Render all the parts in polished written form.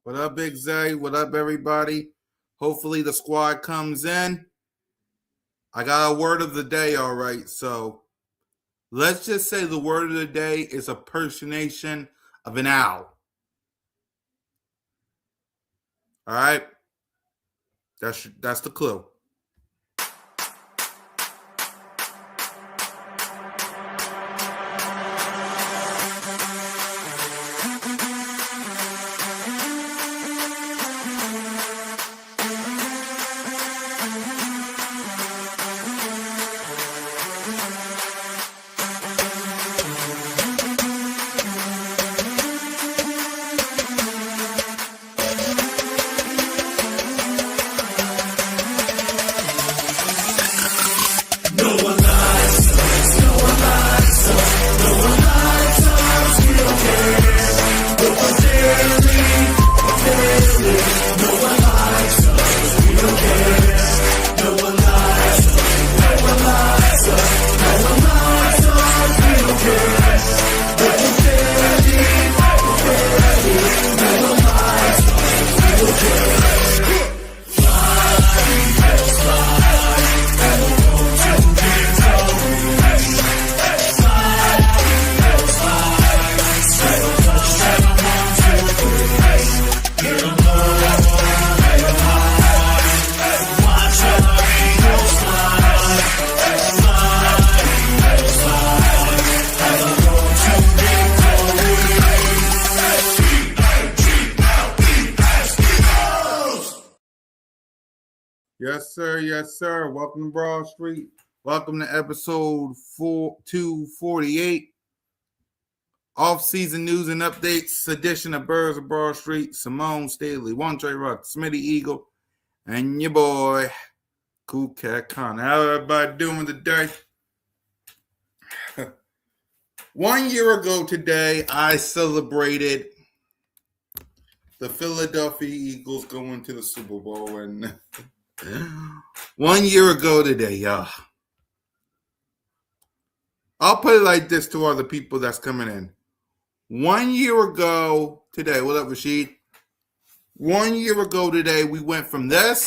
What up, Big Zay? What up, everybody? Hopefully the squad comes in. I got a word of the day, all right. So let's just say the word of the day is a personation of an owl. All right? That's the clue. Yes, sir. Yes, sir. Welcome to Broad Street. Welcome to episode 248. Offseason news and updates edition of Birds of Broad Street. Simone Staley, One Trey Rock, Smitty Eagle, and your boy, Cool Cat Con. How everybody doing today? 1 year ago today, I celebrated the Philadelphia Eagles going to the Super Bowl, and 1 year ago today, y'all. I'll put it like this to all the people that's coming in. 1 year ago today, what up, Rashid? 1 year ago today, we went from this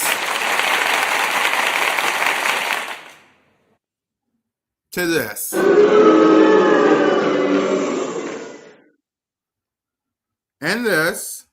to this. And this.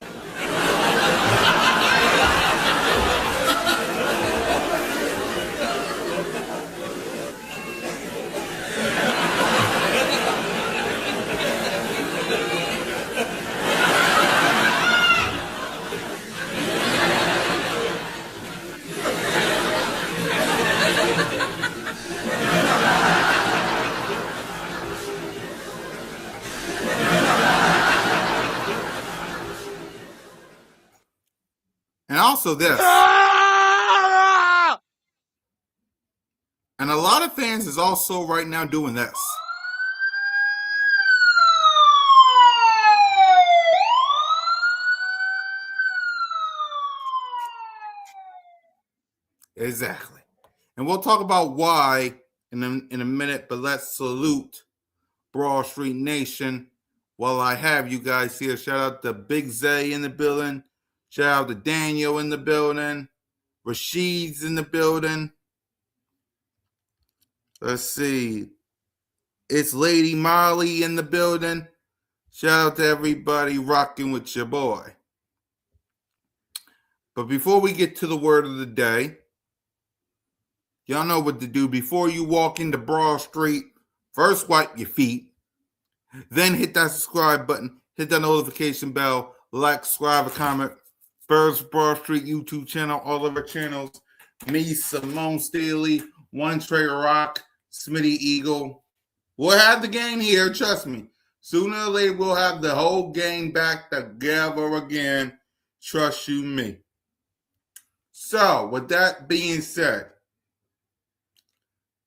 And also this. And a lot of fans is also right now doing this. Exactly. And we'll talk about why in a minute, but let's salute Broad Street Nation while I have you guys here. Shout out to Big Zay in the building. Shout out to Daniel in the building. Rashid's in the building. Let's see. It's Lady Molly in the building. Shout out to everybody rocking with your boy. But before we get to the word of the day, y'all know what to do. Before you walk into Broad Street, first wipe your feet. Then hit that subscribe button. Hit that notification bell. Like, subscribe, comment. Birds Broad Street YouTube channel. All of our channels. Me, Simone Staley, One Trey Rock, Smitty Eagle. We'll have the game here. Trust me. Sooner or later, we'll have the whole game back together again. Trust you me. So, with that being said,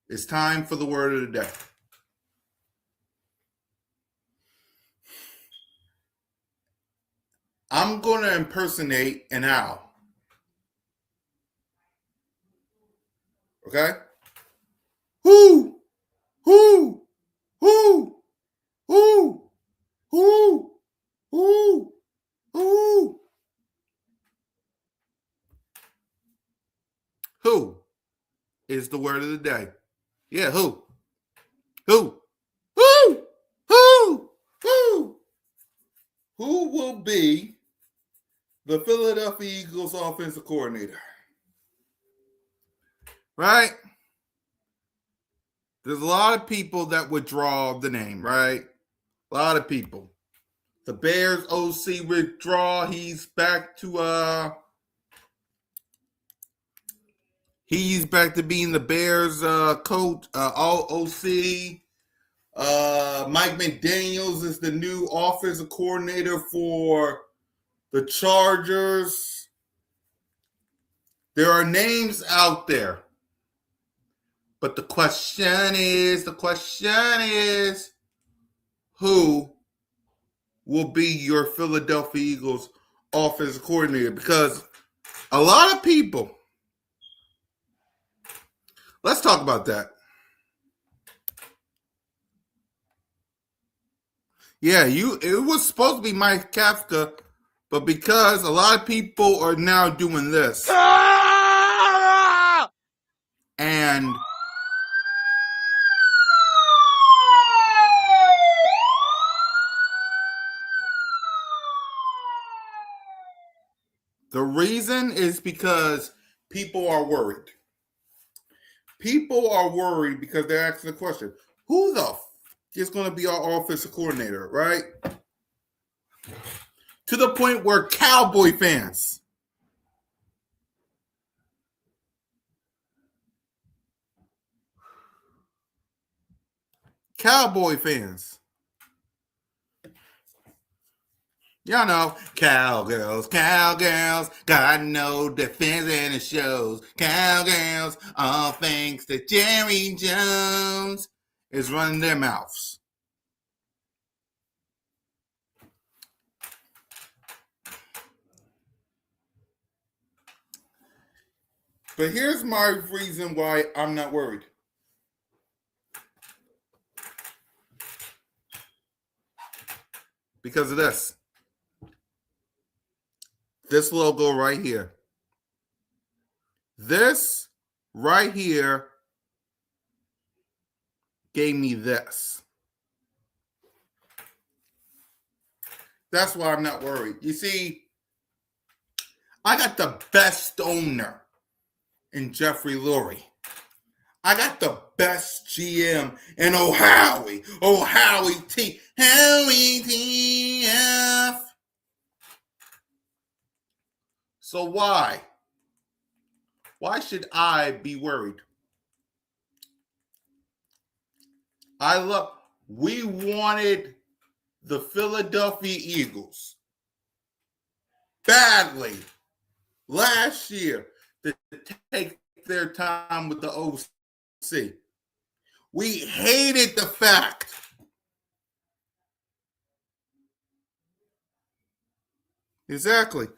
it's time for the word of the day. I'm going to impersonate an owl. Okay? Whoo! Whoo! Whoo! Whoo! Whoo! Whoo! Whoo! is the word of the day. Yeah, who? Who? Who? Who? Who? Who will be the Philadelphia Eagles offensive coordinator? Right? There's a lot of people that would draw the name, right? A lot of people. The Bears OC withdraw. He's back to being the Bears coach, all OC. Mike McDaniels is the new offensive coordinator for the Chargers. There are names out there. But the question is, who will be your Philadelphia Eagles offensive coordinator? Because a lot of people, let's talk about that. Yeah, it was supposed to be Mike Kafka, but because a lot of people are now doing this. And the reason is because people are worried. People are worried because they're asking the question, who the is going to be our offensive coordinator, right? To the point where Cowboy fans y'all know, cowgirls, got no defense and it shows. Cowgirls, all thanks to Jerry Jones, is running their mouths. But here's my reason why I'm not worried. Because of this. This logo right here. This right here gave me this. That's why I'm not worried. You see, I got the best owner in Jeffrey Lurie. I got the best GM in Howie TF. So why? Why should I be worried? We wanted the Philadelphia Eagles badly last year to take their time with the OC. We hated the fact exactly.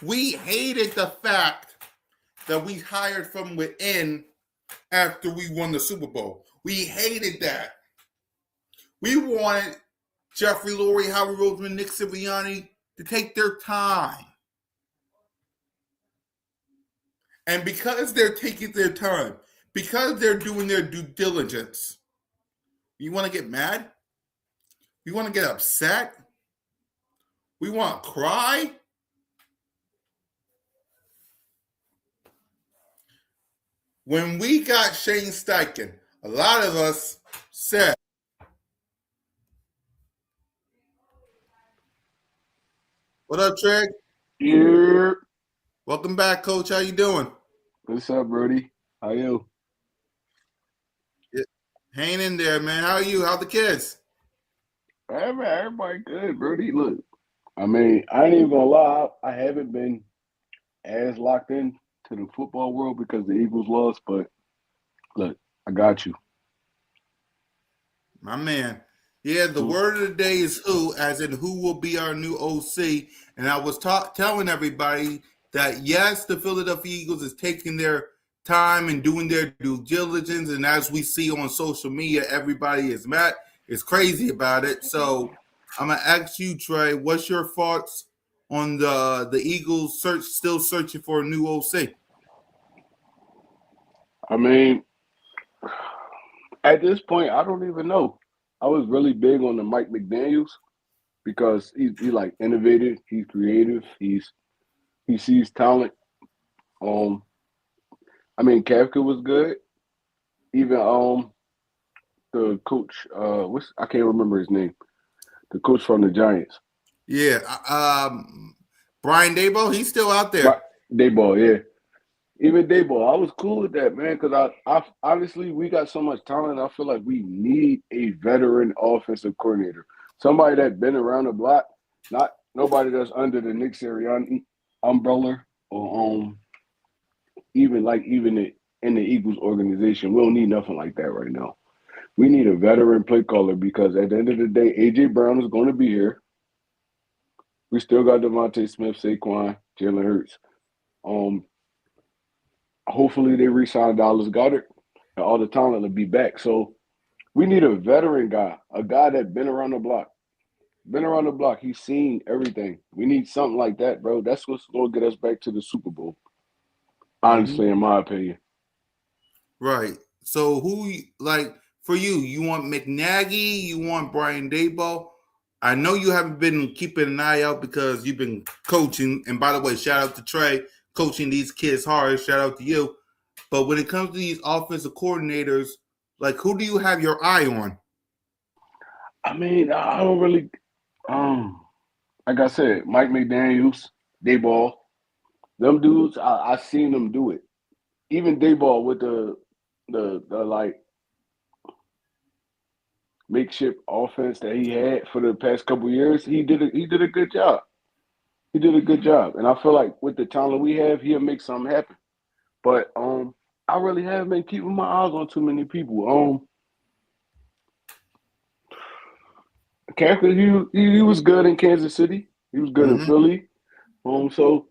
We hated the fact that we hired from within after we won the Super Bowl. We hated that. We wanted Jeffrey Lurie, Howie Roseman, Nick Sirianni to take their time. And because they're taking their time, because they're doing their due diligence, you want to get mad? You want to get upset? We want to cry? When we got Shane Steichen, a lot of us said, "What up, Trey? Yeah. Welcome back, Coach. How you doing?" What's up, Brody? How you? Hang in there, man. How are you? How the kids? Hey, man, everybody good, Brody. Look, I mean, I ain't even gonna lie. I haven't been as locked in to the football world because the Eagles lost, but look, I got you. My man. Yeah, the word of the day is who, as in who will be our new OC. And I was telling everybody that, yes, the Philadelphia Eagles is taking their time and doing their due diligence. And as we see on social media, everybody is mad, is crazy about it. So I'm going to ask you, Trey, what's your thoughts on the Eagles still searching for a new OC? I mean, at this point, I don't even know. I was really big on the Mike McDaniels because he like innovative, he's creative, he sees talent. Um, I mean, Kafka was good. Even the coach, what's I can't remember his name. The coach from the Giants, Yeah. Brian Dabo, he's still out right? there. Dayball, yeah. Even Dayball, I was cool with that, man, because I honestly we got so much talent. I feel like we need a veteran offensive coordinator, somebody that's been around the block, not nobody that's under the Nick Sirianni umbrella or in the Eagles organization. We don't need nothing like that right now. We need a veteran play caller because at the end of the day, AJ Brown is going to be here. We still got Devontae Smith, Saquon, Jalen Hurts. Um, Hopefully they re-sign Dallas Goddard, and all the talent will be back. So we need a veteran guy, a guy that been around the block. Been around the block. He's seen everything. We need something like that, bro. That's what's going to get us back to the Super Bowl. Hmm. Honestly, in my opinion. Right. So like for you? You want McNaghy? You want Brian Dabo? I know you haven't been keeping an eye out because you've been coaching. And by the way, shout out to Trey coaching these kids hard. Shout out to you. But when it comes to these offensive coordinators, like who do you have your eye on? I mean, I don't really. Like I said, Mike McDaniel's, Dayball, them dudes. I seen them do it. Even Dayball with the like makeshift offense that he had for the past couple years, he did a good job. He did a good job, and I feel like with the talent we have, he'll make something happen. But I really haven't been keeping my eyes on too many people. Kaepernick, he was good in Kansas City. He was good in Mm-hmm. Philly. So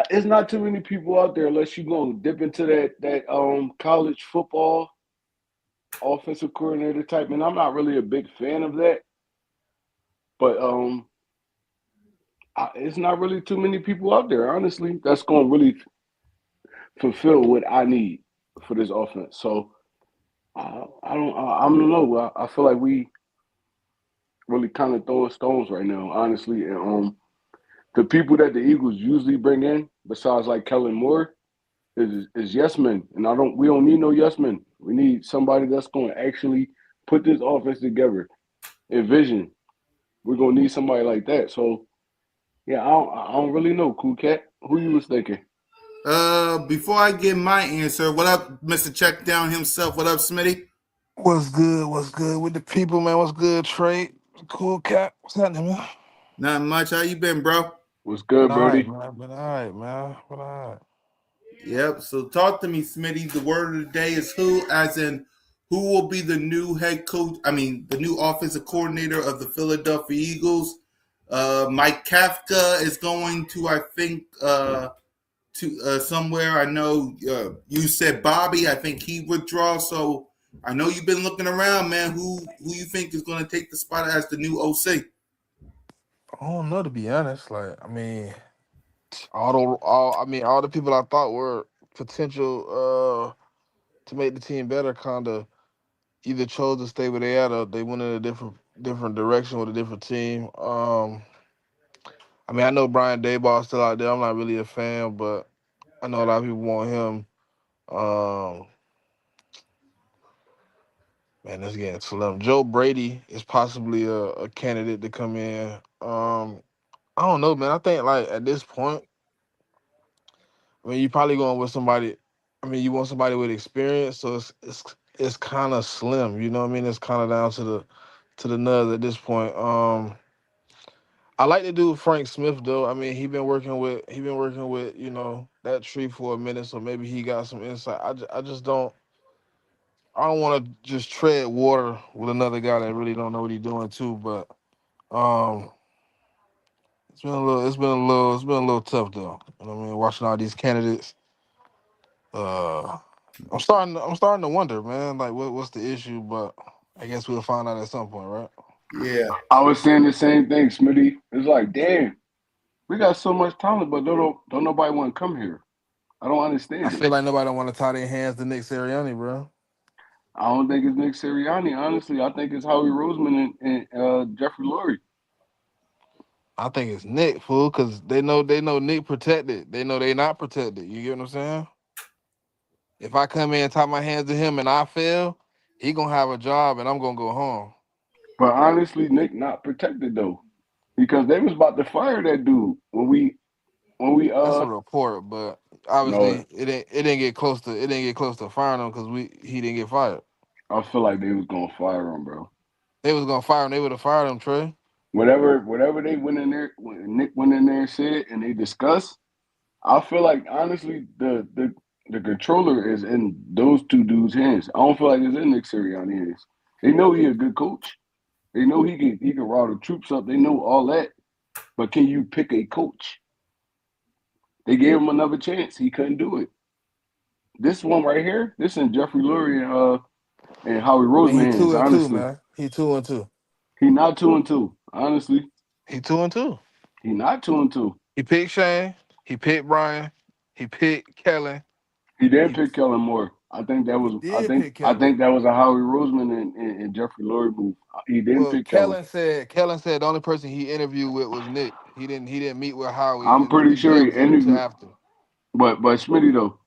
it's not too many people out there unless you go dip into that college football offensive coordinator type. And I'm not really a big fan of that. But it's not really too many people out there, honestly, that's going to really fulfill what I need for this offense. So I don't know. I feel like we really kind of throwing stones right now, honestly. And the people that the Eagles usually bring in, besides like Kellen Moore, is yes men, and we don't need no yes men. We need somebody that's going to actually put this offense together. Envision. We're gonna need somebody like that. So yeah, I don't really know, Cool Cat. Who you was thinking? Before I give my answer, what up, Mr. Check Down himself? What up, Smitty? What's good? What's good with the people, man? What's good, Trey? Cool cat. What's happening, man? Not much. How you been, bro? What's Been good, all right, Brody? man. Been all right, man. Been all right. Yep. So talk to me, Smitty. The word of the day is who, as in who will be the new head coach? I mean, the new offensive coordinator of the Philadelphia Eagles. Mike Kafka is going to, I think, to somewhere. I know you said Bobby. I think he withdraw. So I know you've been looking around, man. Who you think is going to take the spot as the new OC? I don't know, to be honest. Like, I mean, all the people I thought were potential to make the team better, kind of either chose to stay where they at or they went in a different direction with a different team. I mean, I know Brian Dayball's still out there. I'm not really a fan, but I know a lot of people want him. Um, Man, that's getting slim. Joe Brady is possibly a candidate to come in. I don't know, man. I think like at this point, I mean, you probably going with somebody. I mean, you want somebody with experience, so it's kind of slim. You know what I mean? It's kind of down to the nuts at this point. I like to do Frank Smith though. I mean, he been working with that tree for a minute, so maybe he got some insight. I just don't. I don't want to just tread water with another guy that really don't know what he's doing too. But um, it's been a little tough though. You know what I mean? Watching all these candidates, uh, I'm starting to wonder, man. Like, what's the issue? But I guess we'll find out at some point, right? Yeah. I was saying the same thing, Smitty. It's like, damn, we got so much talent, but don't nobody want to come here. I don't I understand it. feel like nobody don't want to tie their hands to Nick Sirianni, bro. I don't think it's Nick Sirianni. Honestly, I think it's Howie Roseman and Jeffrey Lurie. I think it's Nick, fool, because they know Nick protected. They know they not protected. You get what I'm saying? If I come in and tie my hands to him and I fail, he gonna have a job and I'm gonna go home. But honestly, Nick not protected though, because they was about to fire that dude when we That's a report, but no, obviously it didn't get close to firing him because he didn't get fired. I feel like they was gonna fire him, bro. They was gonna fire him. They would have fired him, Trey. Whatever they went in there, when Nick went in there and said, and they discussed, I feel like honestly the controller is in those two dudes' hands. I don't feel like it's in Nick Sirianni's hands. They know he a good coach. They know he can rile the troops up. They know all that. But can you pick a coach? They gave him another chance. He couldn't do it. This one right here, this in Jeffrey Lurie and Howie I mean, he Roseman hands. 2-2, Honestly, man. He 2-2. he not 2-2. Honestly, He 2-2. he not 2-2. He picked Shane. He picked Brian. He picked Kellen. He didn't He pick Kellen Moore. I think that he was I did think pick I Kellen. think that was a Howie Roseman and Jeffrey Lurie move. He didn't Well, pick Kellen. Kellen said the only person he interviewed with was Nick. He didn't meet with Howie I'm pretty and sure he Jefferson until interviewed, after. but Smitty though,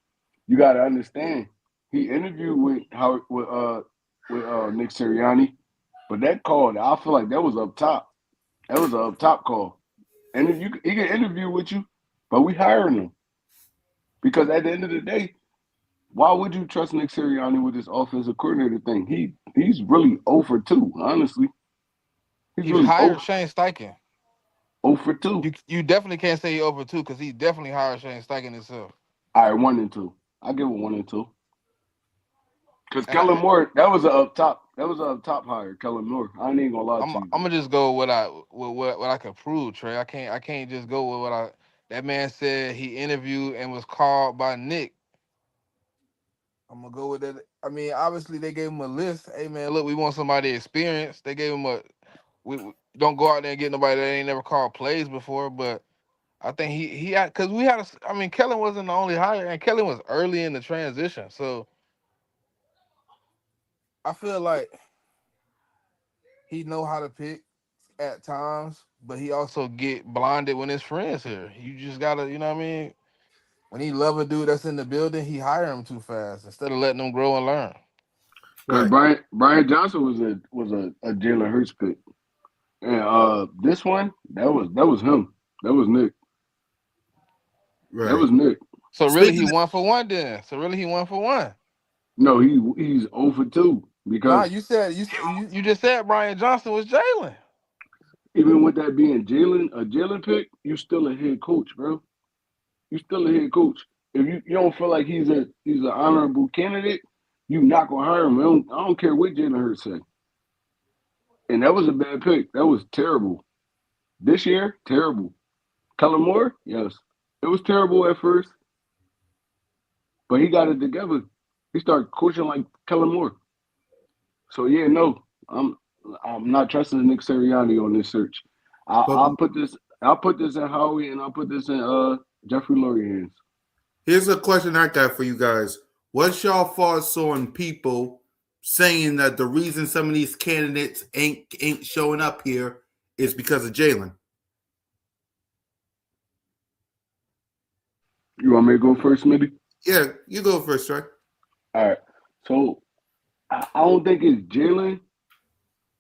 you got to understand, he interviewed with Nick Sirianni, but that call, I feel like that was up top. That was an up top call, and if he can interview with you, but we hiring him because at the end of the day, why would you trust Nick Sirianni with this offensive coordinator thing? He's really 0 for 2, honestly. He's He really 0, hired Shane Steichen. 0 for 2. You definitely can't say he over two because he definitely hired Shane Steichen himself. All right, 1 and 2. I give it 1 and 2. Because And Kellen Moore, that was an up top. That was an up top hire, Kellen Moore. I ain't gonna lie I'm to you. I'm gonna just go with what I can prove, Trey. I can't just go with what I that man said he interviewed and was called by Nick. I'm gonna go with that. I mean, obviously they gave him a list. Hey man, look, we want somebody experienced. They gave him we don't go out there and get nobody that ain't never called plays before. But I think he had because we had. I mean, Kellen wasn't the only hire, and Kellen was early in the transition. So I feel like he know how to pick at times, but he also get blinded when his friends here. You just gotta, you know what I mean? When he love a dude that's in the building, he hire him too fast instead of letting them grow and learn. Because Right. Brian Johnson was a Jalen Hurts pick, and this one that was him. That was Nick. That Right. was Nick. So really, he Speaking of, 1 for 1 then. So really, he 1 for 1. No, he's 0 for 2 Nah, because you just said Brian Johnson was Jalen. even with that being a Jalen pick, you still a head coach, bro. You still a head coach. If you don't feel like he's an honorable candidate, you not gonna hire him. I don't care what Jalen Hurts say. And that was a bad pick. That was terrible. This year, terrible. Kellen Moore, yes, it was terrible at first, but he got it together. He started coaching like Kellen Moore. So yeah, no, I'm not trusting Nick Sirianni on this search. I, but I'll put this I'll put this in Howie and I'll put this in Jeffrey Lurie hands. here's a question I got for you guys. What's y'all thoughts on people saying that the reason some of these candidates ain't showing up here is because of Jalen? You want me to go first, Smitty? Yeah, you go first, right? All right. So I don't think it's Jalen.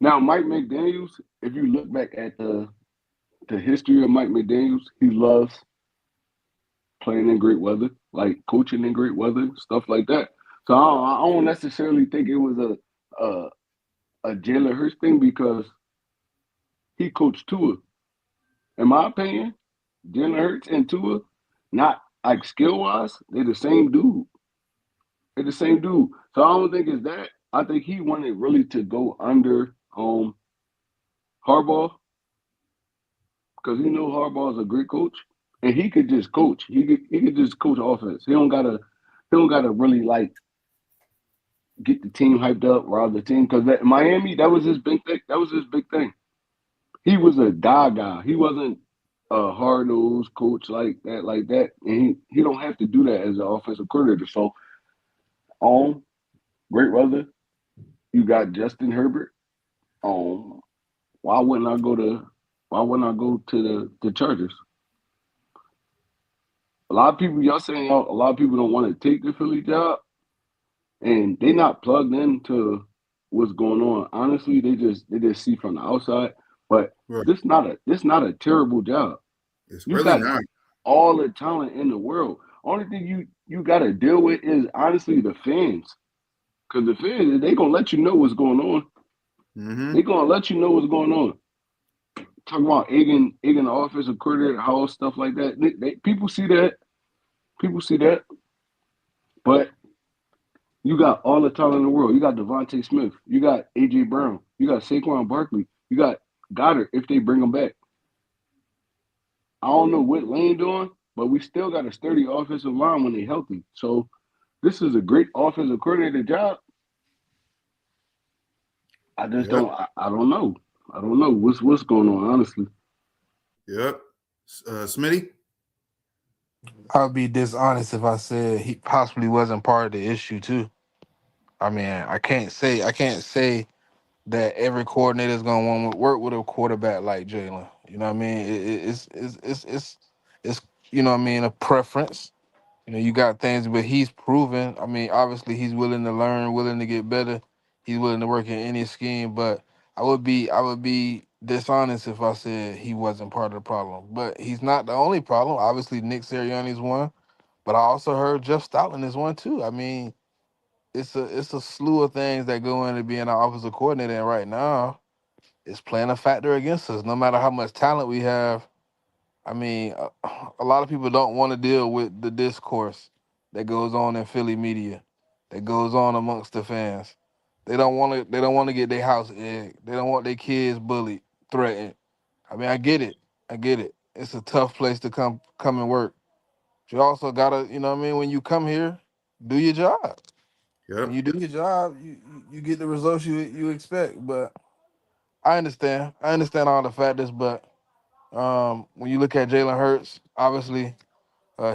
Now, Mike McDaniels, if you look back at the history of Mike McDaniels, he loves playing in great weather, like coaching in great weather, stuff like that. So I don't necessarily think it was a Jalen Hurts thing because he coached Tua. In my opinion, Jalen Hurts and Tua, not like skill wise, they're the same dude. They're the same dude. So I don't think it's that. I think he wanted really to go under Harbaugh because he know Harbaugh is a great coach, and he could just coach. He could just coach offense. He don't gotta really like get the team hyped up, rile the team. Because Miami, that was his big thing. That was his big thing. He was a guy. He wasn't. a hard nosed coach like that, and he don't have to do that as an offensive coordinator. So on great weather, you got Justin Herbert. Um, why wouldn't I go to the Chargers? A lot of people, y'all saying a lot of people don't want to take the Philly job, and they not plugged into what's going on. Honestly, they just see from the outside. But Right. this not a terrible job. It's You really got not. all the talent in the world. Only thing you got to deal with is honestly the fans, because the fans they gonna let you know what's going on. Mm-hmm. They gonna let you know what's going on. Talking about egging the offensive coordinator house stuff like that. People see that. People see that. But you got all the talent in the world. You got Devontae Smith. You got AJ Brown. You got Saquon Barkley. You got Goddard if they bring him back. I don't know what Lane doing, but we still got a sturdy offensive line when they're healthy. So this is a great offensive coordinator job. I just Yep. don't. I don't know. I don't know what's going on. Honestly, Yep. Smitty? I'd be dishonest if I said he possibly wasn't part of the issue too. I mean, I can't say that every coordinator is gonna want to work with a quarterback like Jalen. You know what I mean? It's you know what I mean, a preference. You know, you got things, but he's proven. I mean, obviously he's willing to learn, willing to get better. He's willing to work in any scheme. But I would be dishonest if I said he wasn't part of the problem. But he's not the only problem. Obviously, Nick Sirianni's one, but I also heard Jeff Stoutland is one too. I mean, it's a slew of things that go into being an offensive coordinator, and right now it's playing a factor against us. No matter how much talent we have, I mean, a lot of people don't want to deal with the discourse that goes on in Philly media, that goes on amongst the fans. They don't want to. They don't want to get their house egged. They don't want their kids bullied, threatened. I mean, I get it. I get it. It's a tough place to come and work. But you also gotta, you know what I mean. When you come here, do your job. When Yep. you do your job, you get the results you expect. But I understand. I understand all the factors, but when you look at Jalen Hurts, obviously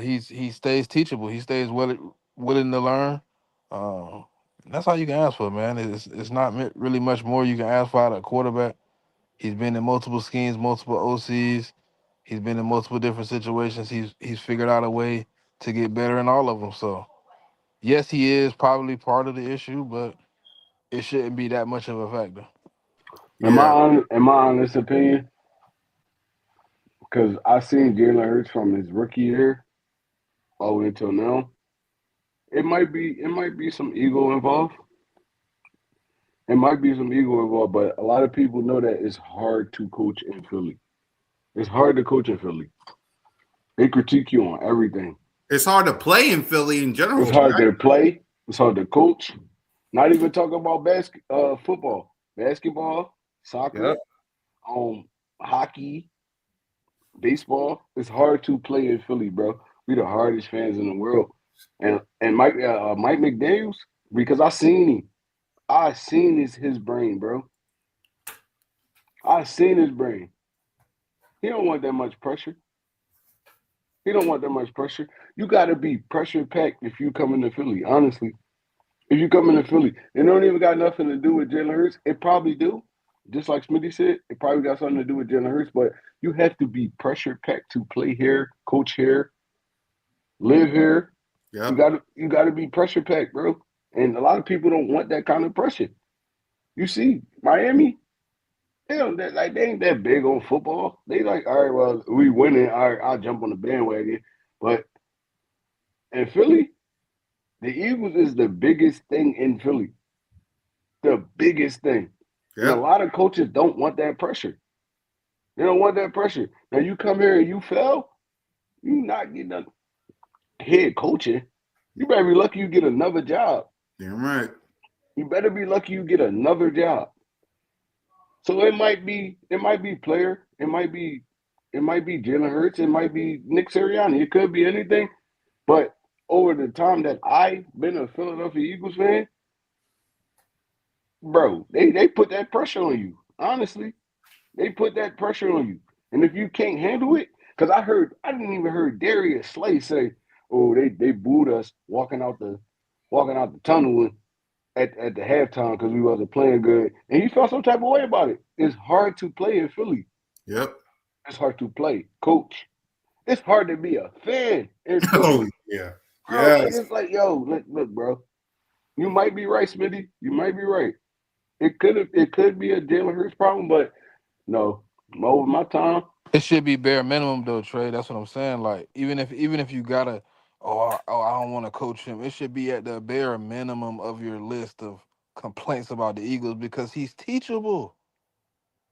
he stays teachable. He stays willing to learn. Um, that's all you can ask for, man. It's not really much more you can ask for out of a quarterback. He's been in multiple schemes, multiple OCs. He's been in multiple different situations. He's figured out a way to get better in all of them. So yes, he is probably part of the issue, but it shouldn't be that much of a factor. Yeah. in my honest opinion, because I seen Jalen Hurts from his rookie year all the way until now. It might be some ego involved. It might be some ego involved, but a lot of people know that it's hard to coach in Philly. It's hard to coach in Philly. They critique you on everything. It's hard to play in Philly in It's general, hard right? to play. It's hard to coach. Not even talking about football, basketball, soccer, Yep. um, hockey, baseball. It's hard to play in Philly, bro. We the hardest fans in the world. And Mike McDaniel's, because I seen him. I seen his brain, bro. I seen his brain. He don't want that much pressure. He don't want that much pressure. You got to be pressure packed if you come into Philly. Honestly, if you come into Philly, it don't even got nothing to do with Jalen Hurts. It probably do. Just like Smitty said, it probably got something to do with Jalen Hurts. But you have to be pressure packed to play here, coach here, live here. You Yep. got to you got to be pressure packed, bro. And a lot of people don't want that kind of pressure. You see, Miami, they ain't that big on football. They like, all right, well, we winning. All right, I'll jump on the bandwagon. But in Philly, the Eagles is the biggest thing in Philly. The biggest thing. And a Yep. lot of coaches don't want that pressure. They don't want that pressure. Now you come here and you fail, you not getting a head coaching. You better be lucky you get another job. Damn right. You better be lucky you get another job. So it might be player, it might be Jalen Hurts, it might be Nick Sirianni, it could be anything. But over the time that I've been a Philadelphia Eagles fan, bro, they put that pressure on you. Honestly, they put that pressure on you. And if you can't handle it, Because I didn't even hear Darius Slay say, "Oh, they booed us walking out the tunnel at the halftime because we wasn't playing good," and he felt some type of way about it. It's hard to play in Philly. Yep. It's hard to play, coach. It's hard to be a fan in Oh Philly, yeah. bro. Yes. It's like, yo, look, bro. You might be right, Smitty. You might be right. It could be a Jalen Hurts problem, but no, over my time. It should be bare minimum though, Trey. That's what I'm saying. Like even if you gotta, I don't want to coach him. It should be at the bare minimum of your list of complaints about the Eagles because he's teachable.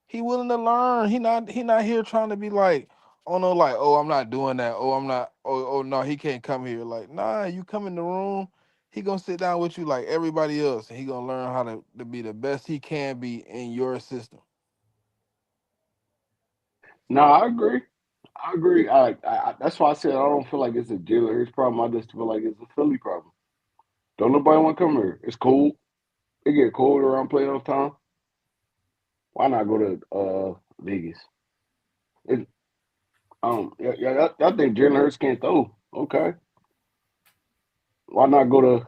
He willing to learn. He not here trying to be like, oh no, like, oh, I'm not doing that. Oh, I'm not. Oh no, he can't come here. Like, nah, you come in the room. He gonna sit down with you like everybody else, and he gonna learn how to be the best he can be in your system. No, I agree. I agree. That's why I said I don't feel like it's a Jalen Hurts problem. I just feel like it's a Philly problem. Don't nobody want to come here. It's cold. It get cold around playoff time. Why not go to Vegas? It, I think Jalen Hurts can't throw. Okay, why not go to?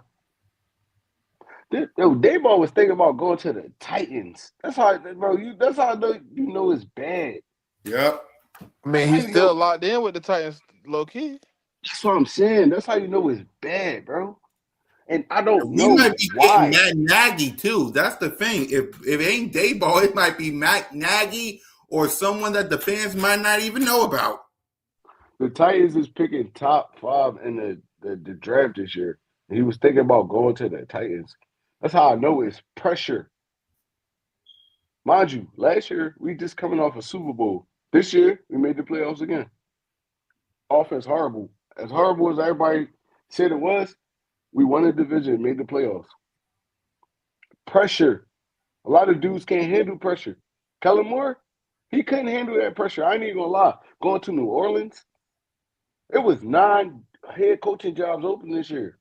Dave was thinking about going to the Titans. That's how, bro. That's how I know you know it's bad. Yep. I That's mean, how he's you know. still locked in with the Titans, low key. That's what I'm saying. That's how you know it's bad, bro. And I don't We know might be getting why. Matt Nagy too. That's the thing. If it ain't Dayball, it might be Matt Nagy or someone that the fans might not even know about. The Titans is picking top 5 in the draft this year. And he was thinking about going to the Titans. That's how I know it's pressure. Mind you, last year we just coming off a Super Bowl. This year we made the playoffs again. Offense horrible. As horrible as everybody said it was, we won the division, made the playoffs. Pressure. A lot of dudes can't handle pressure. Kellen Moore, he couldn't handle that pressure. I ain't even gonna lie. Going to New Orleans, it was 9 head coaching jobs open this year.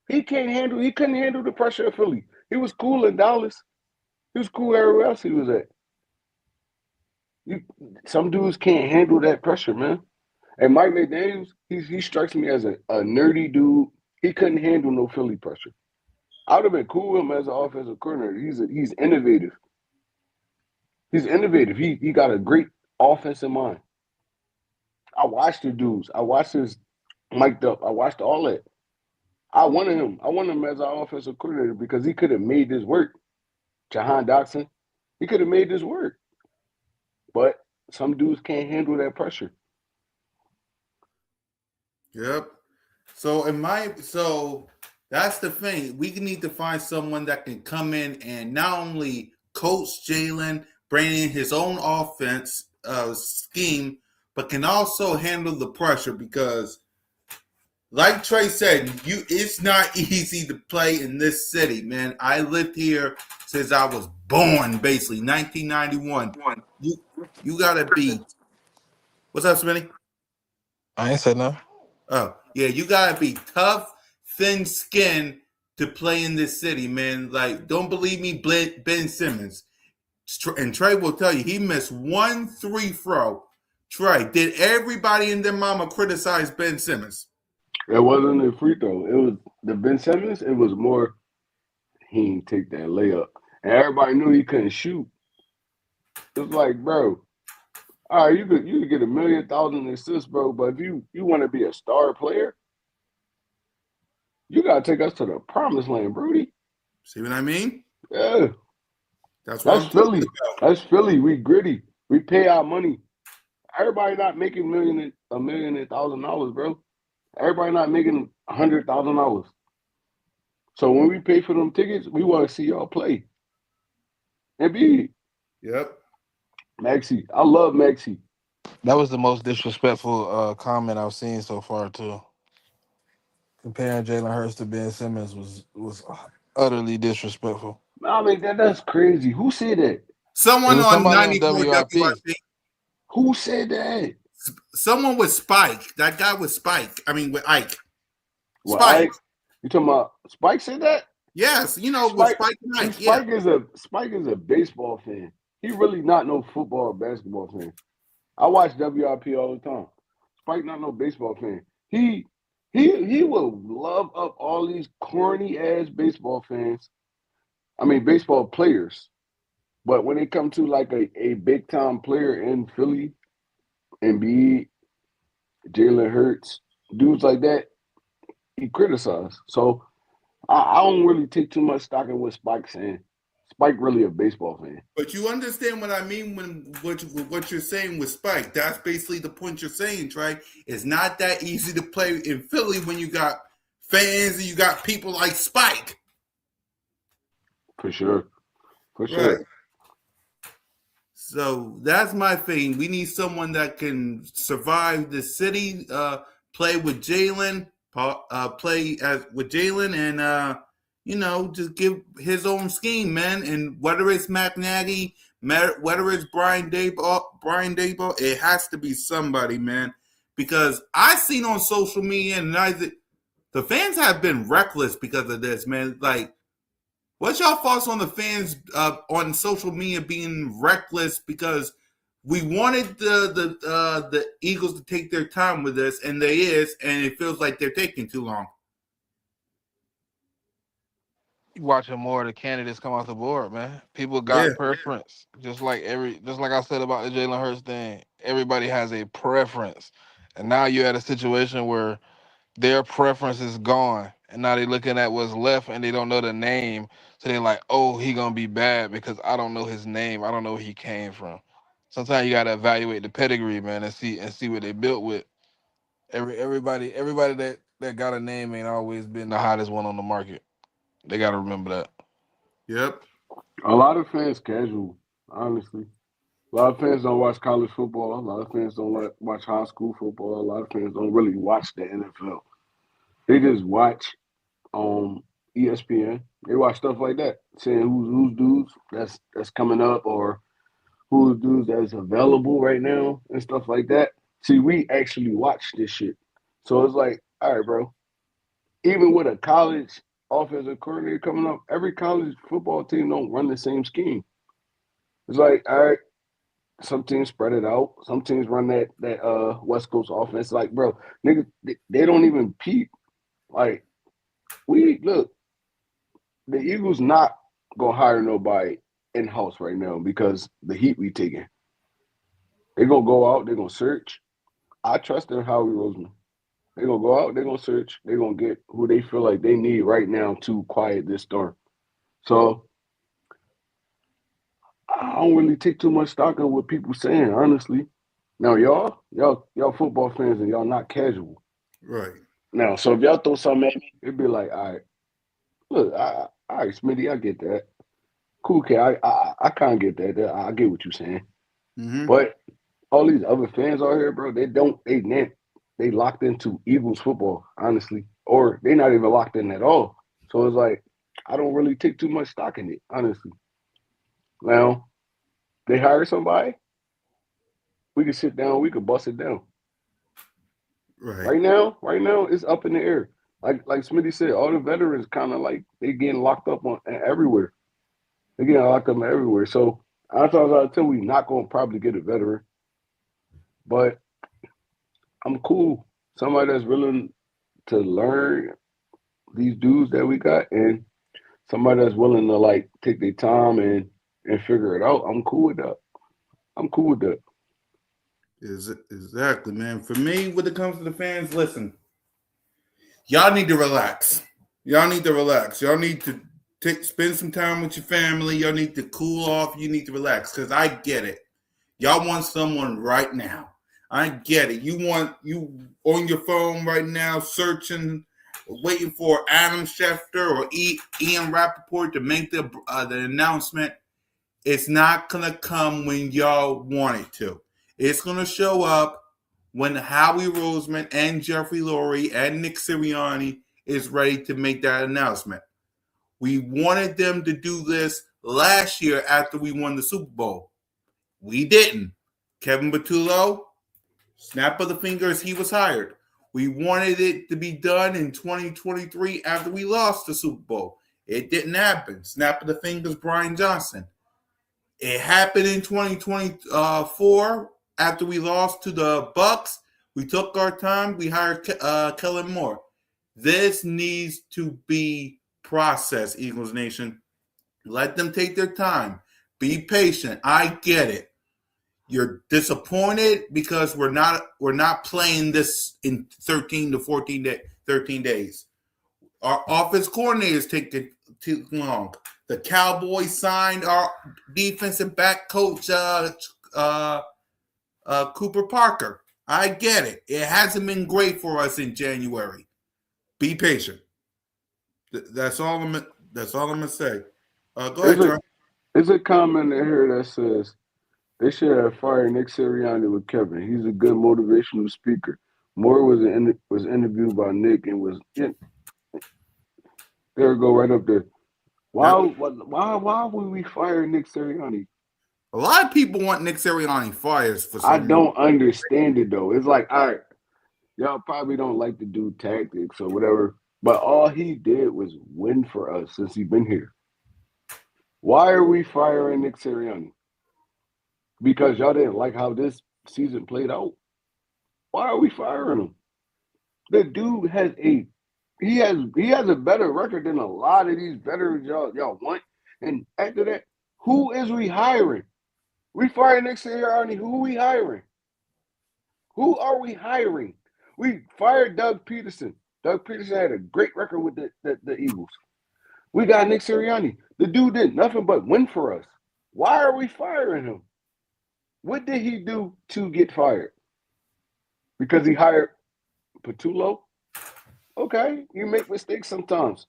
He couldn't handle the pressure of Philly. He was cool in Dallas. He was cool everywhere else he was at. You, some dudes can't handle that pressure, man. And Mike McDaniels, he strikes me as a nerdy dude. He couldn't handle no Philly pressure. I would have been cool with him as an offensive coordinator. He's innovative. He's innovative. He got a great offense in mind. I watched the dudes. I watched his mic'd up. I watched all that. I wanted him. I wanted him as our offensive coordinator because he could have made this work. Jahan Dotson, he could have made this work. But some dudes can't handle that pressure. Yep. So that's the thing. We need to find someone that can come in and not only coach Jalen, bring in his own offense scheme, but can also handle the pressure because, like Trey said, it's not easy to play in this city, man. I lived here since I was born, basically 1991. You gotta be. What's up, Smitty? I ain't said nothing. Oh, yeah, you gotta be tough, thin skin to play in this city, man. Like, don't believe me, Ben Simmons. And Trey will tell you, he missed 1 3 throw. Trey, did everybody and their mama criticize Ben Simmons? It wasn't a free throw. It was the Ben Simmons. It was more he didn't take that layup, and everybody knew he couldn't shoot. It's like, bro, all right, you could get 1,000,000 assists, bro, but if you want to be a star player, you gotta take us to the promised land, Brody. See what I mean? Yeah, That's what that's I'm talking Philly. about. That's Philly. We gritty. We pay our money. Everybody not making $1,000,000, bro. Everybody not making $100,000. So when we pay for them tickets, we want to see y'all play. And be Yep. Maxie. I love Maxie. That was the most disrespectful comment I've seen so far too. Comparing Jalen Hurts to Ben Simmons was utterly disrespectful. I mean, that's crazy. Who said that? It Someone was on somebody on 94 WIP. WIP. Who said that? Someone with Spike. That guy with Spike. I mean, with Ike. Well, Spike. you talking about Spike said that? Yes, with Spike, Spike and see, Ike. Yeah. Spike is a baseball fan. He really not no football or basketball fan. I watch WRP all the time. Spike not no baseball fan. He will love up all these corny ass baseball fans. I mean baseball players. But when it comes to like a big time player in Philly, Embiid, Jalen Hurts, dudes like that, he criticized. So I don't really take too much stock in what Spike's saying. Spike really a baseball fan. But you understand what I mean when what you're saying with Spike. That's basically the point you're saying, right? It's not that easy to play in Philly when you got fans and you got people like Spike. For sure. For Right. sure. So that's my thing. We need someone that can survive the city, play with Jalen, play with Jalen, and just give his own scheme, man. And whether it's Matt Nagy, whether it's Brian Daboll, it has to be somebody, man. Because I seen on social media, and the fans have been reckless because of this, man. Like, what's your thoughts on the fans on social media being reckless because we wanted the Eagles to take their time with this, and and it feels like they're taking too long. You watching more of the candidates come off the board, man. People Yeah, got preference, just like I said about the Jalen Hurts thing. Everybody has a preference, and now you're at a situation where their preference is gone, and now they're looking at what's left, and they don't know the name, so they're like, "Oh, he gonna be bad because I don't know his name. I don't know where he came from." Sometimes you gotta evaluate the pedigree, man, and see what they built with. Everybody that got a name ain't always been the hottest one on the market. They gotta remember that. yep, A lot of fans casual, honestly. A lot of fans don't watch college football. A lot of fans don't watch high school football. A lot of fans don't really watch the NFL. They just watch ESPN. They watch stuff like that, saying who's dudes that's coming up or who's dudes that's available right now and stuff like that. See, we actually watch this shit. So it's like, all right, bro. Even with a college offensive coordinator coming up, every college football team don't run the same scheme. It's like, all right, some teams spread it out. Some teams run that West Coast offense. Like, bro, niggas, they don't even peep. Like, we look, the Eagles not gonna hire nobody in house right now because the heat we taking. They gonna go out. They gonna search. I trust in Howie Roseman. They gonna go out. They gonna search. They gonna get who they feel like they need right now to quiet this storm. So I don't really take too much stock in what people saying, honestly. Now y'all football fans and y'all not casual. right. Now, so if y'all throw something at me, it'd be like, all right, look, all right, Smitty, I get that. Cool, kid, I kind of get that. I get what you're saying. Mm-hmm. But all these other fans out here, bro, they locked into Eagles football, honestly, or they not even locked in at all. So it's like I don't really take too much stock in it, honestly. Now they hire somebody, we can sit down, we could bust it down. Right. Right now, it's up in the air. Like Smitty said, all the veterans kind of like they getting locked up on everywhere. They getting locked up everywhere. So I thought out of 10, we not gonna probably get a veteran, but I'm cool. Somebody that's willing to learn these dudes that we got, and somebody that's willing to like take their time and figure it out. I'm cool with that. I'm cool with that. Exactly, man. For me, when it comes to the fans, listen, y'all need to relax. Y'all need to relax. Y'all need to spend some time with your family. Y'all need to cool off. You need to relax because I get it. Y'all want someone right now. I get it. You want you on your phone right now, searching, waiting for Adam Schefter or Ian Rappaport to make the announcement. It's not gonna come when y'all want it to. It's gonna show up when Howie Roseman and Jeffrey Lurie and Nick Sirianni is ready to make that announcement. We wanted them to do this last year after we won the Super Bowl. We didn't. Kevin Patullo, snap of the fingers, he was hired. We wanted it to be done in 2023 after we lost the Super Bowl. It didn't happen. Snap of the fingers, Brian Johnson. It happened in 2024 after we lost to the Bucks, we took our time. We hired Kellen Moore. This needs to be processed, Eagles Nation. Let them take their time. Be patient. I get it. You're disappointed because we're not playing this in 13 to 13 days. Our offense coordinators take too long. The Cowboys signed our defensive back coach, Cooper Parker. I get it. It hasn't been great for us in January. Be patient. That's all I'm. That's all I'm gonna say. Go There's ahead, a John. there's a comment in here that says they should have fired Nick Sirianni with Kevin. He's a good motivational speaker. Moore was interviewed by Nick and was there. Go right up there. Why Yep. why would we fire Nick Sirianni? A lot of people want Nick Sirianni fired for I some reason. don't understand it though. It's like, all right, y'all probably don't like to do tactics or whatever, but all he did was win for us since he's been here. Why are we firing Nick Sirianni? Because y'all didn't like how this season played out. Why are we firing him? The dude has a better record than a lot of these veterans y'all want. And after that, who is we hiring? We fired Nick Sirianni. Who are we hiring? Who are we hiring? We fired Doug Peterson. Doug Peterson had a great record with the Eagles. We got Nick Sirianni. The dude did nothing but win for us. Why are we firing him? What did he do to get fired? Because he hired Patullo? Okay, you make mistakes sometimes.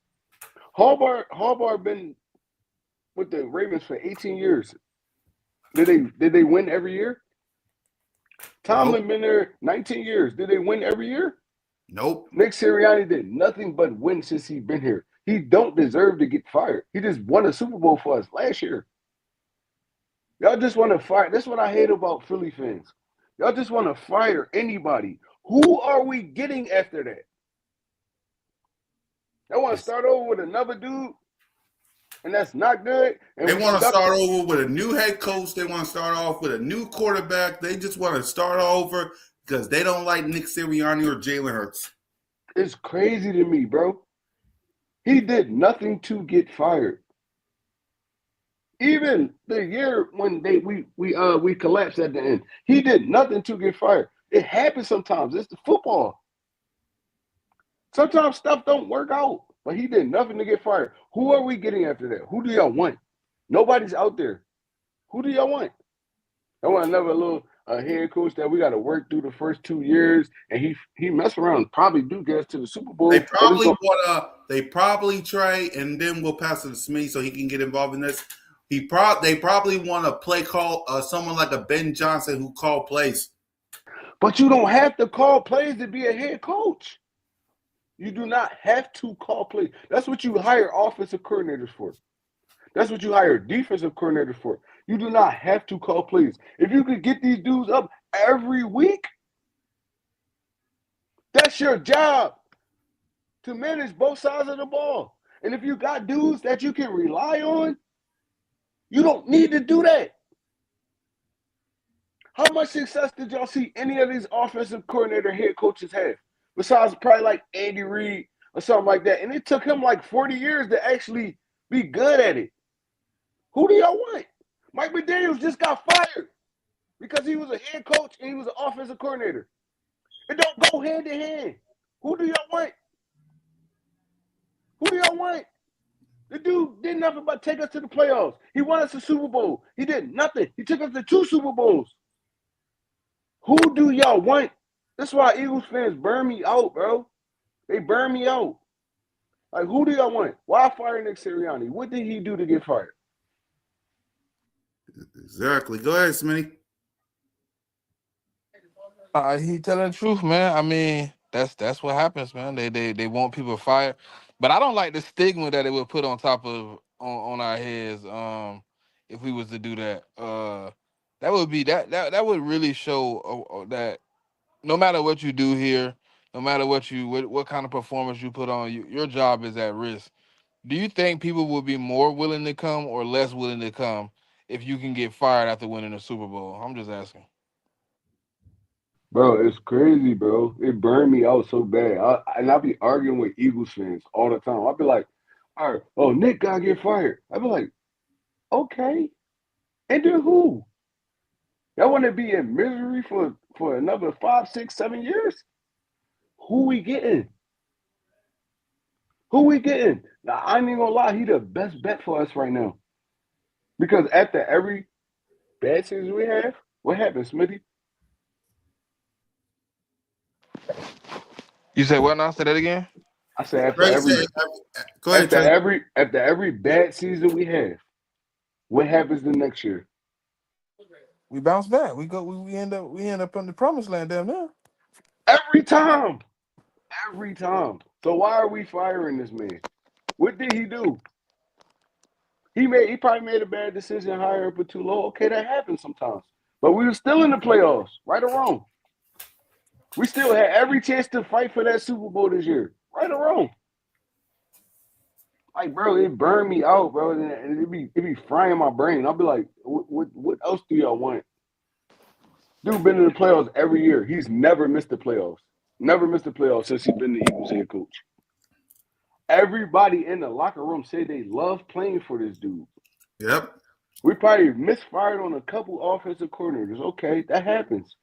Harbaugh been with the Ravens for 18 years. Did they win every year? Tomlin Nope. been there 19 years. Did they win every year? Nope. Nick Sirianni did nothing but win since he's been here. He don't deserve to get fired. He just won a Super Bowl for us last year. Y'all just want to fire. That's what I hate about Philly fans. Y'all just want to fire anybody. Who are we getting after that? Y'all want to start over with another dude, and that's not good. And They we want to stuck. start over with a new head coach. They want to start off with a new quarterback. They just want to start over because they don't like Nick Sirianni or Jalen Hurts. It's crazy to me, bro. He did nothing to get fired. Even the year when we collapsed at the end, he did nothing to get fired. It happens sometimes. It's the football. Sometimes stuff don't work out, but he did nothing to get fired. Who are we getting after that? Who do y'all want? Nobody's out there. Who do y'all want? I want another little head coach that we got to work through the first 2 years, and he mess around and probably do get us to the Super They Bowl, but it's probably going. want to. They probably try, and then we'll pass it to Smee so he can get involved in this. They probably want to play call someone like a Ben Johnson who call plays. But you don't have to call plays to be a head coach. You do not have to call plays. That's what you hire offensive coordinators for. That's what you hire defensive coordinators for. You do not have to call plays. If you could get these dudes up every week, that's your job to manage both sides of the ball. And if you got dudes that you can rely on, you don't need to do that. How much success did y'all see any of these offensive coordinator head coaches have? Besides probably like Andy Reid or something like that. And it took him like 40 years to actually be good at it. Who do y'all want? Mike McDaniels just got fired because he was a head coach and he was an offensive coordinator. It don't go hand in hand. Who do y'all want? Who do y'all want? The dude did nothing but take us to the playoffs. He won us a Super Bowl. He did nothing. He took us to 2 Super Bowls. Who do y'all want? That's why Eagles fans burn me out, bro. They burn me out. Like, who do y'all want? Why fire Nick Sirianni? What did he do to get fired? Exactly. Go ahead, Smitty. He telling the truth, man. I mean, that's what happens, man. They want people fired, but I don't like the stigma that it would put on top of on our heads. If we was to do that, that would be that would really show that no matter what you do here, no matter what kind of performance you put on, your job is at risk. Do you think people will be more willing to come or less willing to come if you can get fired after winning a Super Bowl? I'm just asking. Bro, it's crazy, bro. It burned me out so bad. I be arguing with Eagles fans all the time. I'll be like, all right, oh, Nick gotta get fired. I'll be like, okay. And then who? Y'all want to be in misery for another 5, 6, 7 years? Who we getting? Who we getting? Now, I ain't even gonna lie, he the best bet for us right now. Because after every bad season we have, what happens, Smitty? You said what now? Say that again. I said after Trey every said, go ahead, after Trey. every after every bad season we have, what happens the next year? We bounce back. We end up in the promised land damn now. Every time. Every time. So why are we firing this man? What did he do? He probably made a bad decision hiring for too low. Okay, that happens sometimes. But we were still in the playoffs, right or wrong. We still had every chance to fight for that Super Bowl this year, right or wrong. Like, bro, it burned me out, bro, and it be frying my brain. I'll be like, what else do y'all want? Dude been in the playoffs every year. He's never missed the playoffs. Never missed the playoffs since he's been the Eagles head coach. Everybody in the locker room say they love playing for this dude. Yep. We probably misfired on a couple offensive coordinators. Okay, that happens.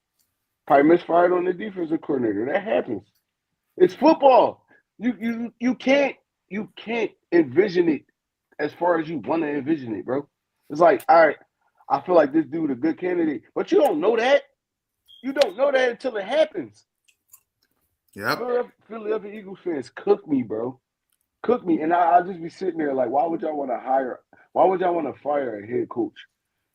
Probably misfired on the defensive coordinator. That happens. It's football. You can't envision it as far as you want to envision it, bro. It's like, all right, I feel like this dude a good candidate, but you don't know that. You don't know that until it happens. Yep. Philadelphia Eagles fans cook me, bro. Cook me, and I'll just be sitting there like, why would y'all want to hire? Why would y'all want to fire a head coach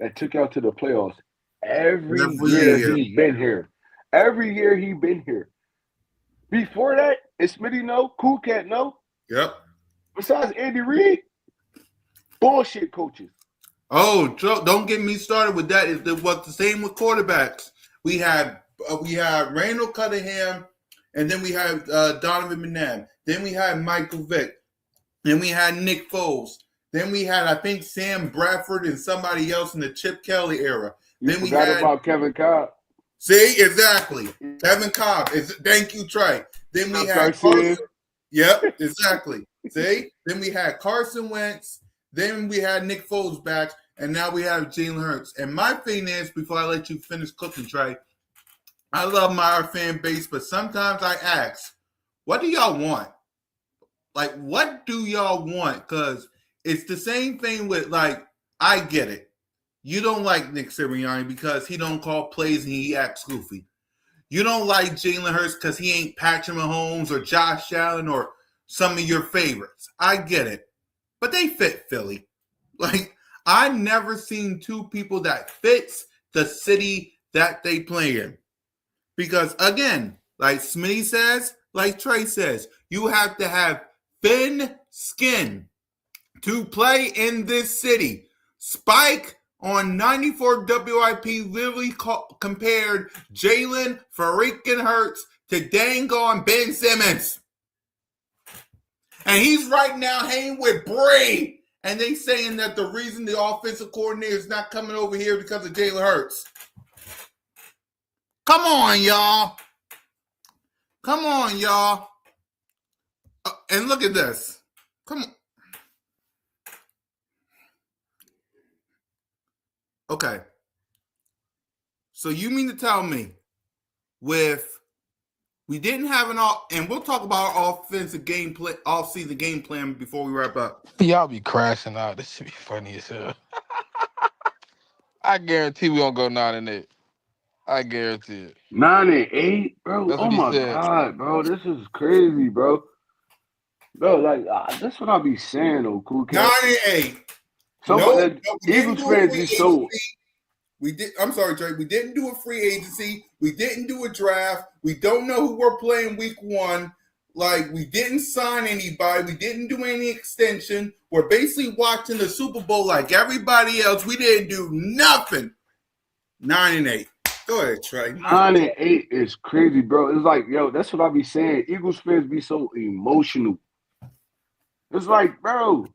that took y'all to the playoffs every Every year year. he been here? Every year he been here. Before that, is Smitty no? Cool Cat no? Yep. Besides Andy Reid, bullshit coaches. Oh, don't get me started with that. It was the same with quarterbacks. We had Randall Cunningham, and then we had Donovan McNabb. Then we had Michael Vick. Then we had Nick Foles. Then we had, I think, Sam Bradford and somebody else in the Chip Kelly era. You forgot about Kevin Cobb. See, exactly. Kevin Cobb. Thank you, Trey. Then we had Garcia. Carson. Yep, exactly. See? Then we had Carson Wentz. Then we had Nick Foles back. And now we have Jalen Hurts. And my thing is, before I let you finish cooking, Trey, I love my fan base, but sometimes I ask, what do y'all want? Like, what do y'all want? Because it's the same thing with, like, I get it. You don't like Nick Sirianni because he don't call plays and he acts goofy. You don't like Jalen Hurts because he ain't Patrick Mahomes or Josh Allen or some of your favorites. I get it. But they fit Philly. Like, I've never seen two people that fits the city that they play in. Because, again, like Smitty says, like Trey says, you have to have thin skin to play in this city. Spike on 94 WIP literally compared Jalen freaking Hurts to dang on Ben Simmons. And he's right now hanging with Bray. And they saying that the reason the offensive coordinator is not coming over here because of Jalen Hurts. Come on, y'all. Come on, y'all. And look at this. Come on. Okay. So you mean to tell me we didn't have and we'll talk about our offensive game plan, off-season game plan before we wrap up. Y'all be crashing out. This should be funny as hell. I guarantee we don't go 9-8. I guarantee it. 9-8, bro. That's Oh what he my said. God, bro. This is crazy, bro. Bro, like that's what I be saying, though, Cool Cat. 9-8. So No, Eagles fans be so. I'm sorry, Trey. We didn't do a free agency. We didn't do a draft. We don't know who we're playing week 1. Like, we didn't sign anybody. We didn't do any extension. We're basically watching the Super Bowl like everybody else. We didn't do nothing. 9-8. Go ahead, Trey. 9-8 is crazy, bro. It's like, yo, that's what I be saying. Eagles fans be so emotional. It's like, bro,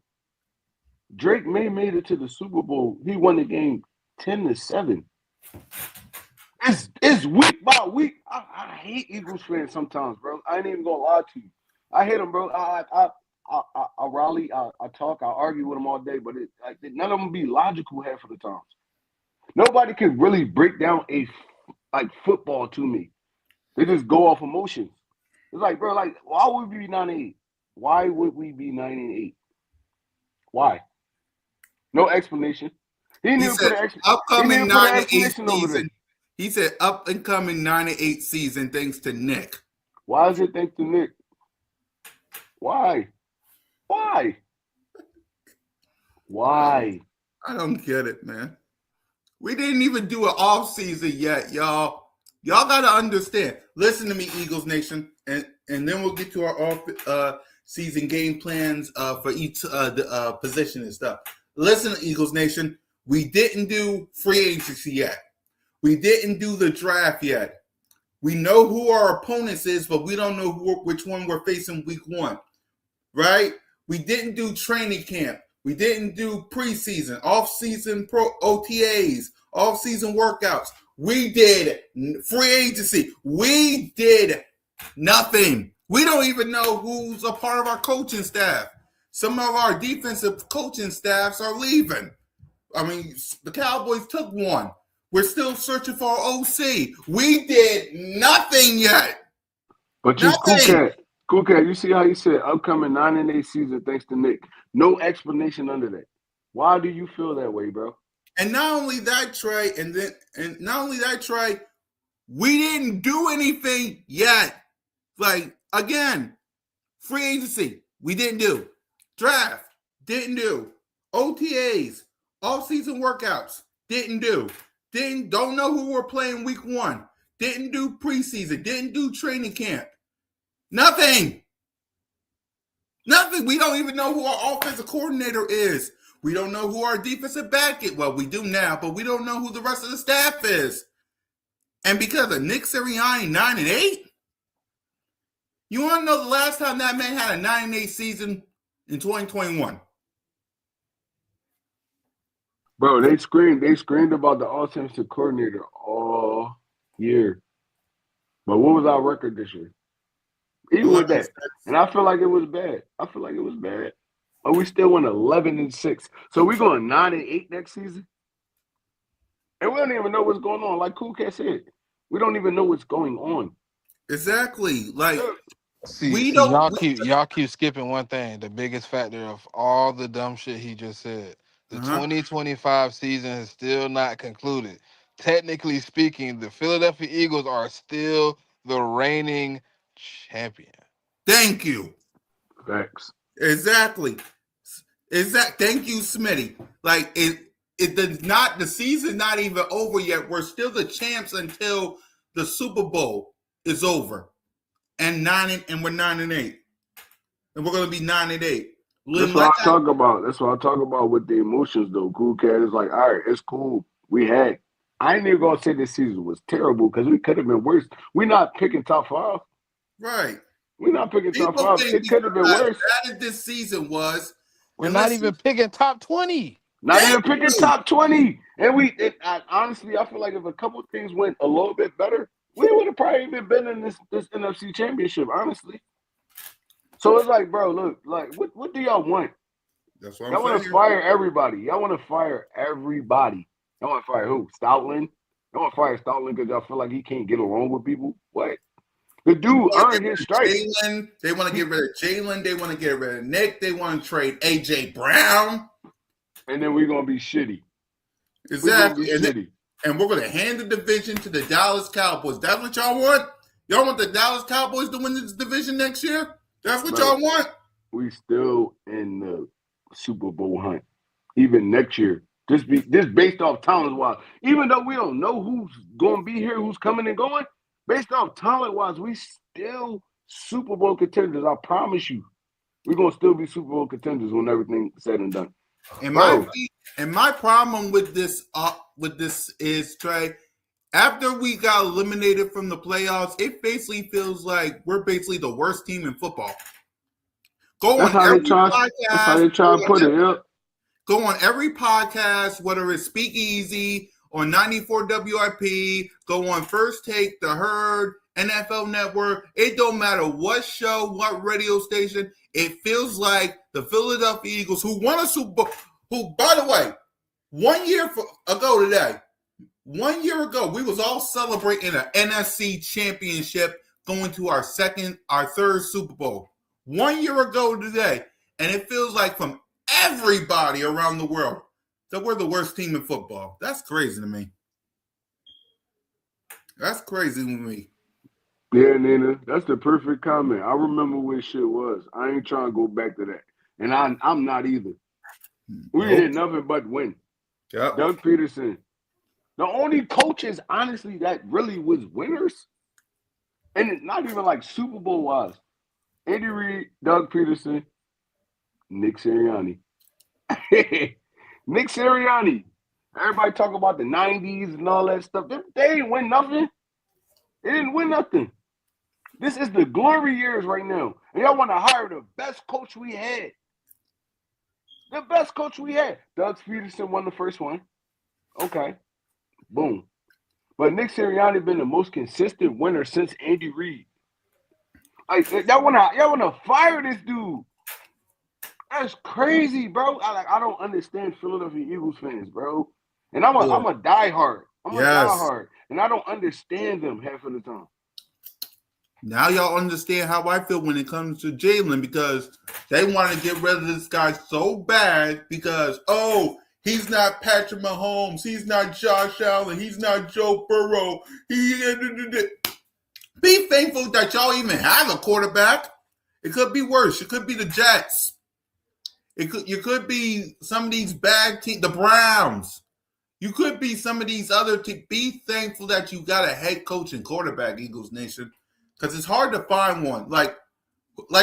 Drake May made it to the Super Bowl. He won the game 10-7. It's week by week. I hate Eagles fans sometimes, bro. I ain't even gonna lie to you. I hate them, bro. I rally, I talk, I argue with them all day, but none of them be logical half of the times. Nobody can really break down football to me. They just go off emotions. It's like, bro, why would we be 9-8? Why would we be 9-8? Why? No explanation. He didn't He even said upcoming 9-8 explanation over there. season. He said up and coming 9-8 season thanks to Nick. Why is it thanks to Nick? Why? Why? I don't get it, man. We didn't even do an off season yet, y'all. Y'all gotta understand. Listen to me, Eagles Nation, and then we'll get to our off season game plans for each position and stuff. Listen, Eagles Nation, we didn't do free agency yet. We didn't do the draft yet. We know who our opponents is, but we don't know which one we're facing week 1, right? We didn't do training camp. We didn't do preseason, off-season OTAs, off-season workouts. We did free agency. We did nothing. We don't even know who's a part of our coaching staff. Some of our defensive coaching staffs are leaving. I mean, the Cowboys took one. We're still searching for OC. We did nothing yet. But you, Cool Cat, you see how he said upcoming 9-8 season thanks to Nick. No explanation under that. Why do you feel that way, bro? And not only that, Trey, we didn't do anything yet. Like, again, free agency, we didn't do. Draft, didn't do. OTAs, off-season workouts, didn't do. Don't know who we're playing week 1. Didn't do preseason, didn't do training camp. Nothing. We don't even know who our offensive coordinator is. We don't know who our defensive back is. Well, we do now, but we don't know who the rest of the staff is. And because of Nick Sirianni 9-8, you want to know the last time that man had a 9-8 season in 2021? Bro, they screamed about the offensive coordinator all year. But what was our record this year? Even with that. And I feel like it was bad. But we still went 11-6. So we going 9-8 next season? And we don't even know what's going on. Like Cool Cat said, we don't even know what's going on. Exactly. Like, y'all keep skipping one thing. The biggest factor of all the dumb shit he just said. The 2025 season is still not concluded. Technically speaking, the Philadelphia Eagles are still the reigning champion. Thank you. Facts. Exactly. Thank you, Smitty. Like, it does not, the season's not even over yet. We're still the champs until the Super Bowl is over. And we're 9-8. And we're going to be 9-8. That's what I talk about. That's what I talk about with the emotions, though. Cool Cat is like, all right, it's cool. I ain't even going to say this season was terrible because we could have been worse. We're not picking top 5. Right. We're not picking top 5. It could have been worse. Bad this season was. We're not even picking top 20. Not even picking top 20. And honestly, I feel like if a couple of things went a little bit better, we would have probably even been in this NFC championship, honestly. So it's like, bro, look, like, what do y'all want? That's what I'm saying. Y'all want to fire everybody. Y'all want to fire everybody. Y'all want to fire who? Stoutland? Y'all want to fire Stoutland because y'all feel like he can't get along with people? What? The dude earned his stripes. They want to get rid of Jalen. They want to get rid of Nick. They want to trade A.J. Brown. And then we're going to be shitty. Exactly. And we're going to hand the division to the Dallas Cowboys. That's what y'all want? Y'all want the Dallas Cowboys to win this division next year? That's what y'all want? We still in the Super Bowl hunt. Even next year. Just based off talent-wise. Even though we don't know who's going to be here, who's coming and going, based off talent-wise, we still Super Bowl contenders. I promise you. We're going to still be Super Bowl contenders when everything's said and done. And my problem with this is, Trey, after we got eliminated from the playoffs, it basically feels like we're basically the worst team in football. That's how they try to put it. Yep. Go on every podcast, whether it's Speakeasy or 94 WIP, go on First Take, The Herd, NFL Network. It don't matter what show, what radio station. It feels like the Philadelphia Eagles, who won a Super Bowl, who, by the way, 1 year ago today, 1 year ago, we was all celebrating an NFC championship going to our third Super Bowl. 1 year ago today, and it feels like from everybody around the world that we're the worst team in football. That's crazy to me. That's crazy to me. Yeah, Nina, that's the perfect comment. I remember what shit was. I ain't trying to go back to that. And I'm not either. We did nothing but win. Yep. Doug Peterson. The only coaches, honestly, that really was winners, and it's not even like Super Bowl wise. Andy Reid, Doug Peterson, Nick Sirianni. Nick Sirianni. Everybody talk about the 90s and all that stuff. They ain't win nothing. They didn't win nothing. This is the glory years right now. And y'all want to hire the best coach we had. The best coach we had. Doug Peterson won the first one. Okay. Boom. But Nick Sirianni been the most consistent winner since Andy Reid. Like, y'all wanna fire this dude. That's crazy, bro. I don't understand Philadelphia Eagles fans, bro. And I'm a diehard. I'm a diehard. And I don't understand them half of the time. Now y'all understand how I feel when it comes to Jalen, because they want to get rid of this guy so bad because, he's not Patrick Mahomes, he's not Josh Allen, he's not Joe Burrow. Be thankful that y'all even have a quarterback. It could be worse. It could be the Jets. You could be some of these bad teams, the Browns. You could be some of these other teams. Be thankful that you got a head coach and quarterback, Eagles Nation, because it's hard to find one. Like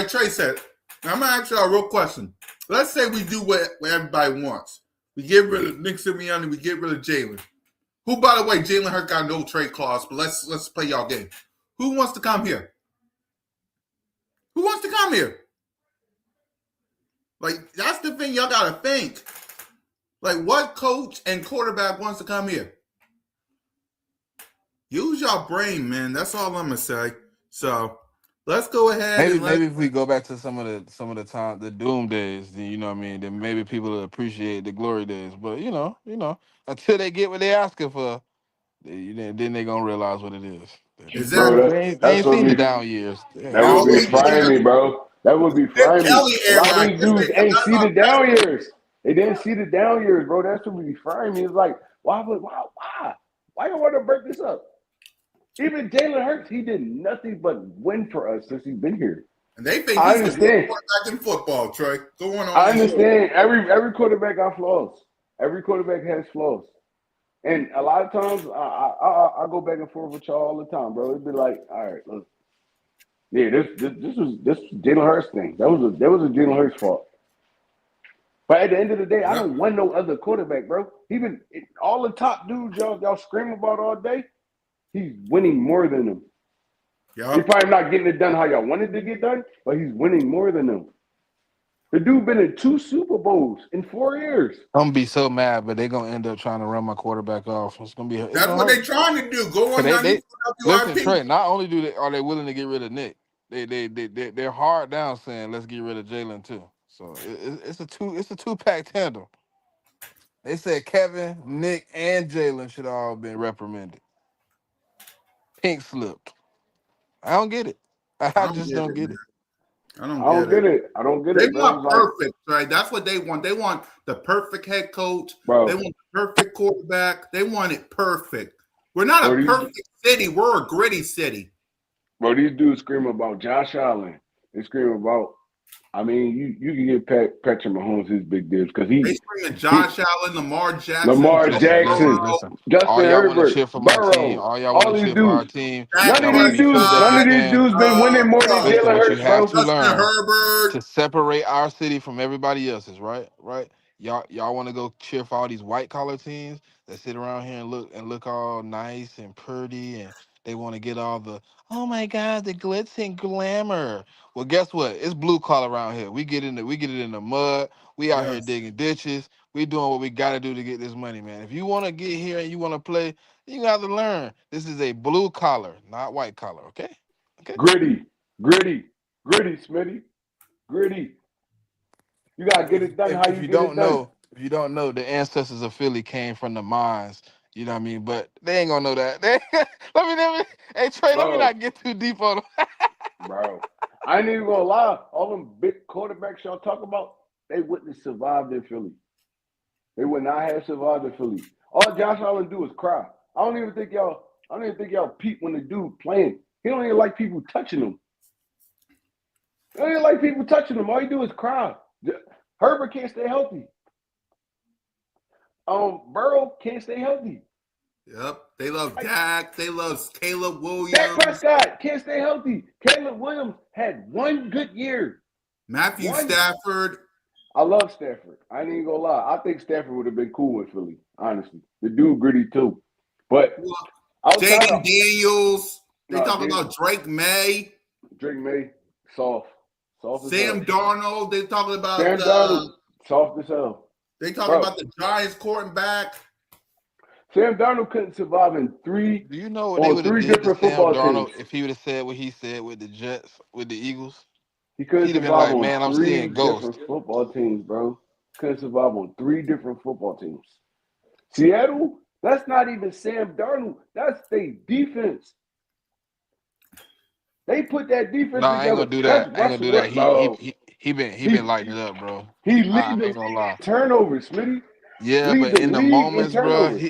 Trey said, I'm going to ask y'all a real question. Let's say we do what everybody wants. We get rid of Nick Sirianni. We get rid of Jalen. Who, by the way, Jalen Hurts got no trade clause, but let's play y'all game. Who wants to come here? Who wants to come here? Like, that's the thing y'all got to think. Like, what coach and quarterback wants to come here? Use y'all brain, man. That's all I'm gonna say. So let's go ahead. Maybe if we go back to some of the time, the doom days, then you know what I mean. Then maybe people will appreciate the glory days. But you know, until they get what they asking for, then they gonna realize what it is. Exactly. They ain't seen the down years. That would be frying me, bro. That would be frying me. A lot of these dudes ain't see the down years. They didn't see the down years, bro. That's what would be frying me. It's like, why you want to break this up? Even Jalen Hurts, he did nothing but win for us since he's been here. And they think he's the best quarterback in football, Trey. Go on. I understand. Every quarterback got flaws. Every quarterback has flaws. And a lot of times, I go back and forth with y'all all the time, bro. It'd be like, all right, look, yeah, this was Jalen Hurts thing. That was a Jalen Hurts fault. But at the end of the day, I don't want no other quarterback, bro. Even all the top dudes y'all scream about all day, he's winning more than them. Yep. He's probably not getting it done how y'all wanted to get done, but he's winning more than them. The dude been in 2 Super Bowls in 4 years. I'm gonna be so mad, but they're gonna end up trying to run my quarterback off. It's gonna be. That's what they're trying to do. Go on. Listen, Trey. Not only are they willing to get rid of Nick, they're hard down saying let's get rid of Jalen too. So it's a two-pack tandem. They said Kevin, Nick, and Jalen should all have been reprimanded. Pink slipped. I don't get it. I just don't get it. I don't get it. I don't get it. They want perfect, right? That's what they want. They want the perfect head coach. Bro. They want the perfect quarterback. They want it perfect. We're not a perfect city. We're a gritty city. Bro, these dudes scream about Josh Allen. They scream about. I mean, you can get Patrick Mahomes his big deals because they screaming Josh Allen, Lamar Jackson, Justin Herbert, cheer for my team. All y'all want to cheer for our team. None of these dudes been winning more than Jalen Hurts, bro. Justin Herbert to separate our city from everybody else's, right? Y'all want to go cheer for all these white collar teams that sit around here and look all nice and pretty, and they want to get all the oh my God, the glitz and glamour. Well, guess what? It's blue collar around here. We get it in the mud. We out here digging ditches. We doing what we got to do to get this money, man. If you want to get here and you want to play, You got to learn. This is a blue collar, not white collar. Okay. Okay. Gritty, gritty, gritty, Smitty, gritty. You gotta get If, it done if how if you you get it don't done, know, if you don't know, the ancestors of Philly came from the mines. You know what I mean? But they ain't gonna know that. Let me. Hey Trey, let me bro, not get too deep on them. bro. I ain't even gonna lie. All them big quarterbacks y'all talk about, they wouldn't have survived in Philly. They would not have survived in Philly. All Josh Allen do is cry. I don't even think y'all. I don't even think y'all peep when the dude playing. He don't even like people touching him. He don't even like people touching him. All he do is cry. Herbert can't stay healthy. Burrow can't stay healthy. Yep. They love Like Dak. They love Caleb Dak Williams. Prescott can't stay healthy. Caleb Williams had one good year. Matthew One. Stafford. I love Stafford. I ain't even gonna lie. I think Stafford would have been cool with Philly. Honestly, the dude gritty too. But outside Jaden of Daniels. They no, talk about Drake May. Drake May, soft, soft as Sam hell. Darnold. They talking about Sam Darnold, soft as hell, they talking bro. about the Giants quarterback. Sam Darnold couldn't survive in three Do you know what they on would have three did to different Sam football teams. Darnold if he would have said what he said with the Jets, with the Eagles? He couldn't He'd have been survive like, on "Man, I'm three seeing different ghosts." football teams, bro. Couldn't survive on three different football teams. Seattle, that's not even Sam Darnold. That's their defense. They put that defense No, I ain't together. gonna do That's that. I ain't gonna Russell do that. Wilson, bro. He He been lighting it up, bro. he I lead ain't the gonna lie. turnovers, Smitty. Yeah, Lead but the in the league in moments, bro, turnovers.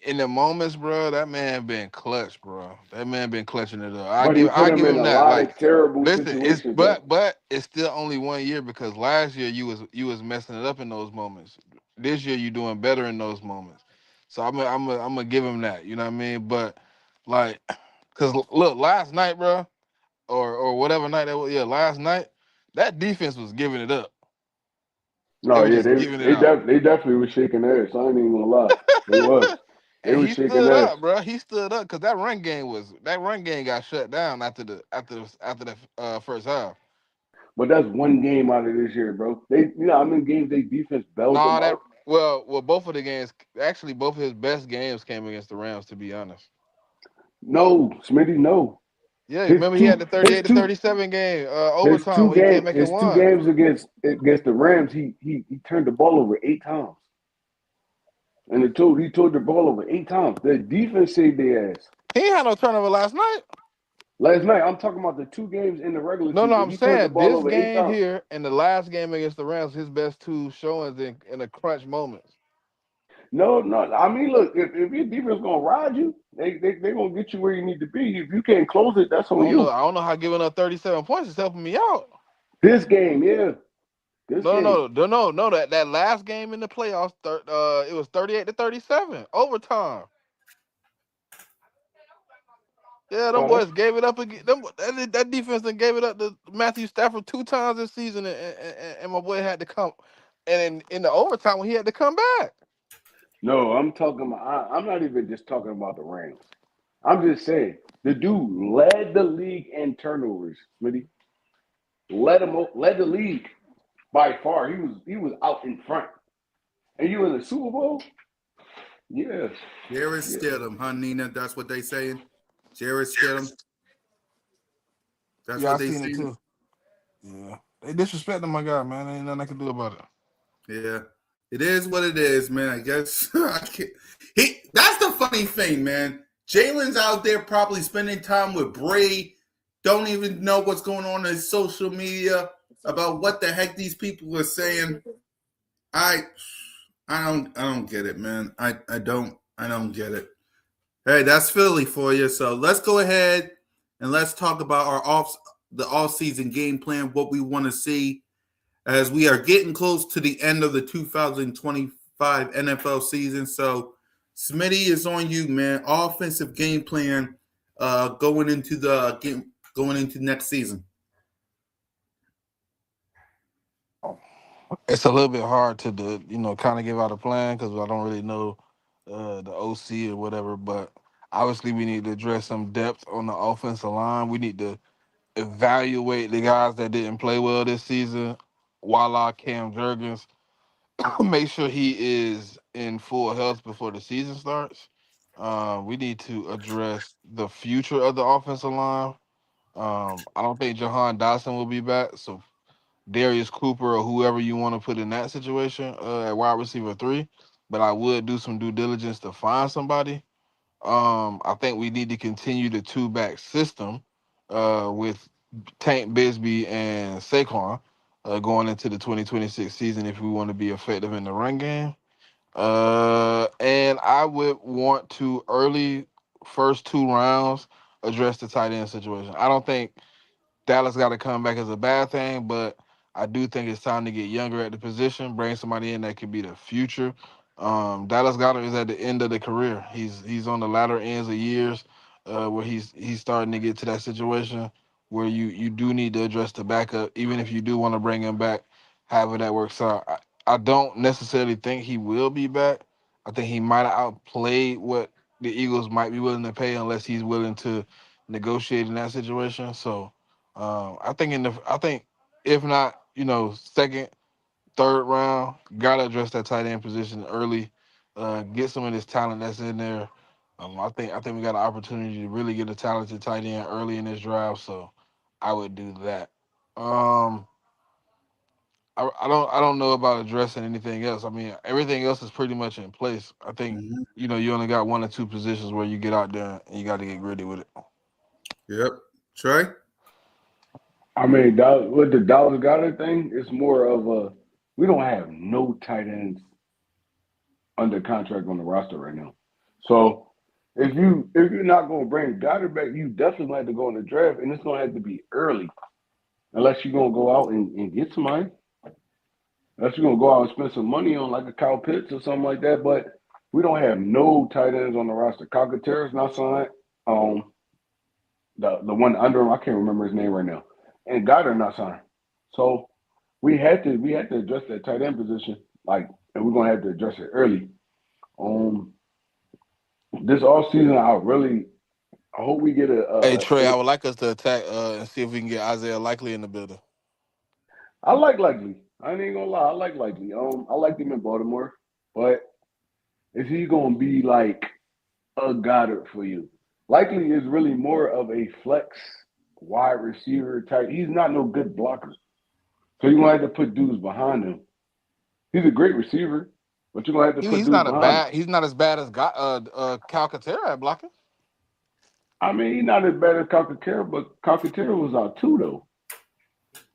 in the moments, bro, that man been clutch, bro. That man been clutching it up. But he put I him give in him a that. lot Like, of terrible listen, it's situations, though. but it's still only 1 year because last year you was messing it up in those moments. This year you doing better in those moments. So I'm gonna give him that. You know what I mean? But like, cause look, last night, bro, or whatever night that was, yeah, last night that defense was giving it up. They No, were yeah, just giving it out. they definitely was shaking ass. I ain't even gonna lie. They was. They And was he shaking stood ass. up, bro. He stood up because that run game got shut down after the first half. But that's one game out of this year, bro. They how many games they defense bailed Nah, them that out? both of the games, actually both of his best games came against the Rams. To be honest, No, Smitty, no. yeah. Remember he had the His 38 to two 37 game overtime where he came back and his two won. games against the Rams, he turned the ball over 8 times. And he turned the ball over 8 times. The defense saved their ass. He ain't had no turnover last night. Last night, I'm talking about the two games in the regular No, season. I'm He turned the saying ball this over eight game times. here and the last game against the Rams, his best two showings in the crunch moments. No, no. I mean, look, if your defense gonna ride you, they gonna get you where you need to be. If you can't close it, that's on you. I don't know how giving up 37 points is helping me out. This game, yeah, this game. No. That last game in the playoffs, it was 38 to 37 overtime. Yeah, them Oh, that's boys gave it up again. That defense then gave it up to Matthew Stafford 2 times this season, and my boy had to come. And in the overtime when he had to come back. no. I'm talking about. I'm not even just talking about the Rams. I'm just saying the dude led the league in turnovers. Smitty led the league by far. He was out in front. And you in the Super Bowl? Yeah, Jared yeah. Stidham, huh, Nina? That's what they saying. Jared Stidham. That's Yeah, I what they seen it saying. too. Yeah, they disrespecting my guy, man. Ain't nothing I can do about it. Yeah, it is what it is, man. I guess I can't. That's the funny thing, man. Jalen's out there probably spending time with Brady. Don't even know what's going on in social media about what the heck these people are saying. I I don't get it, man. I don't get it. Hey, that's Philly for you. So let's go ahead and let's talk about the off season game plan, what we want to see as we are getting close to the end of the 2025 NFL season. So Smitty is on you, man. Offensive game plan going into the game going into next season. It's a little bit hard to do, kind of give out a plan because I don't really know the OC or whatever. But obviously, we need to address some depth on the offensive line. We need to evaluate the guys that didn't play well this season. Voila, Cam Jurgens. Make sure he is in full health before the season starts. We need to address the future of the offensive line. I don't think Jahan Dotson will be back, so Darius Cooper or whoever you want to put in that situation at wide receiver 3. But I would do some due diligence to find somebody. I think we need to continue the 2-back system with Tank Bisbee and Saquon going into the 2026 season if we want to be effective in the run game. And I would want to early first 2 rounds address the tight end situation. I don't think Dallas got to come back as a bad thing, but I do think it's time to get younger at the position, bring somebody in that could be the future. Dallas Goedert is at the end of the career. He's on the latter ends of years, where he's starting to get to that situation where you do need to address the backup, even if you do want to bring him back, however that works out. I don't necessarily think he will be back. I think he might have outplayed what the Eagles might be willing to pay unless he's willing to negotiate in that situation. So I think if not, second, third round, gotta address that tight end position early. Get some of this talent that's in there. I think we got an opportunity to really get a talented tight end early in this draft. So I would do that. Um, I don't know about addressing anything else. I mean, everything else is pretty much in place. I think Mhm. you only got 1 or 2 positions where you get out there and you got to get gritty with it. Yep. Trey? I mean, with the Dallas Goddard thing, it's more of a we don't have no tight ends under contract on the roster right now. So if you're not going to bring Goddard back, you definitely have to go in the draft, and it's going to have to be early, unless you're going to go out and get somebody. Unless you're going to go out and spend some money on like a Kyle Pitts or something like that. But we don't have no tight ends on the roster. Calcaterra's not signed. Um, the one under him, I can't remember his name right now, and Goddard not signed. So we had to address that tight end position, like, and we're gonna have to address it early. Um, this off season, I hope we get Hey a Trey, I would like us to attack and see if we can get Isaiah Likely in the building. I like Likely. I ain't gonna lie, I like Likely. I liked him in Baltimore, but is he gonna be like a Goddard for you? Likely is really more of a flex wide receiver type. He's not no good blocker, so you're gonna have to put dudes behind him. He's a great receiver, but you're gonna have to put He's dudes not a behind him. bad. He's not as bad as Calcaterra at blocking. I mean, he's not as bad as Calcaterra, but Calcaterra was out too though.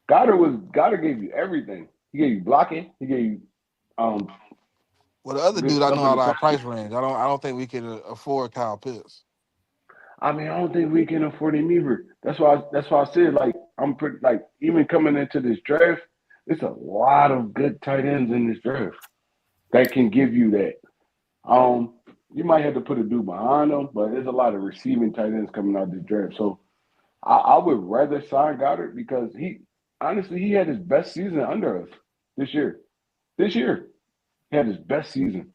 Goddard gave you everything. He gave you blocking. He gave you um Well, the other good dude I stuff know in out the of our passing. price range. I don't think we could afford Kyle Pitts. I mean, I don't think we can afford him either. That's why I said like I'm pretty like even coming into this draft, it's a lot of good tight ends in this draft that can give you that. Um, you might have to put a dude behind them, but there's a lot of receiving tight ends coming out this draft. So I would rather sign Goddard because he had his best season under us this year. This year, he had his best season.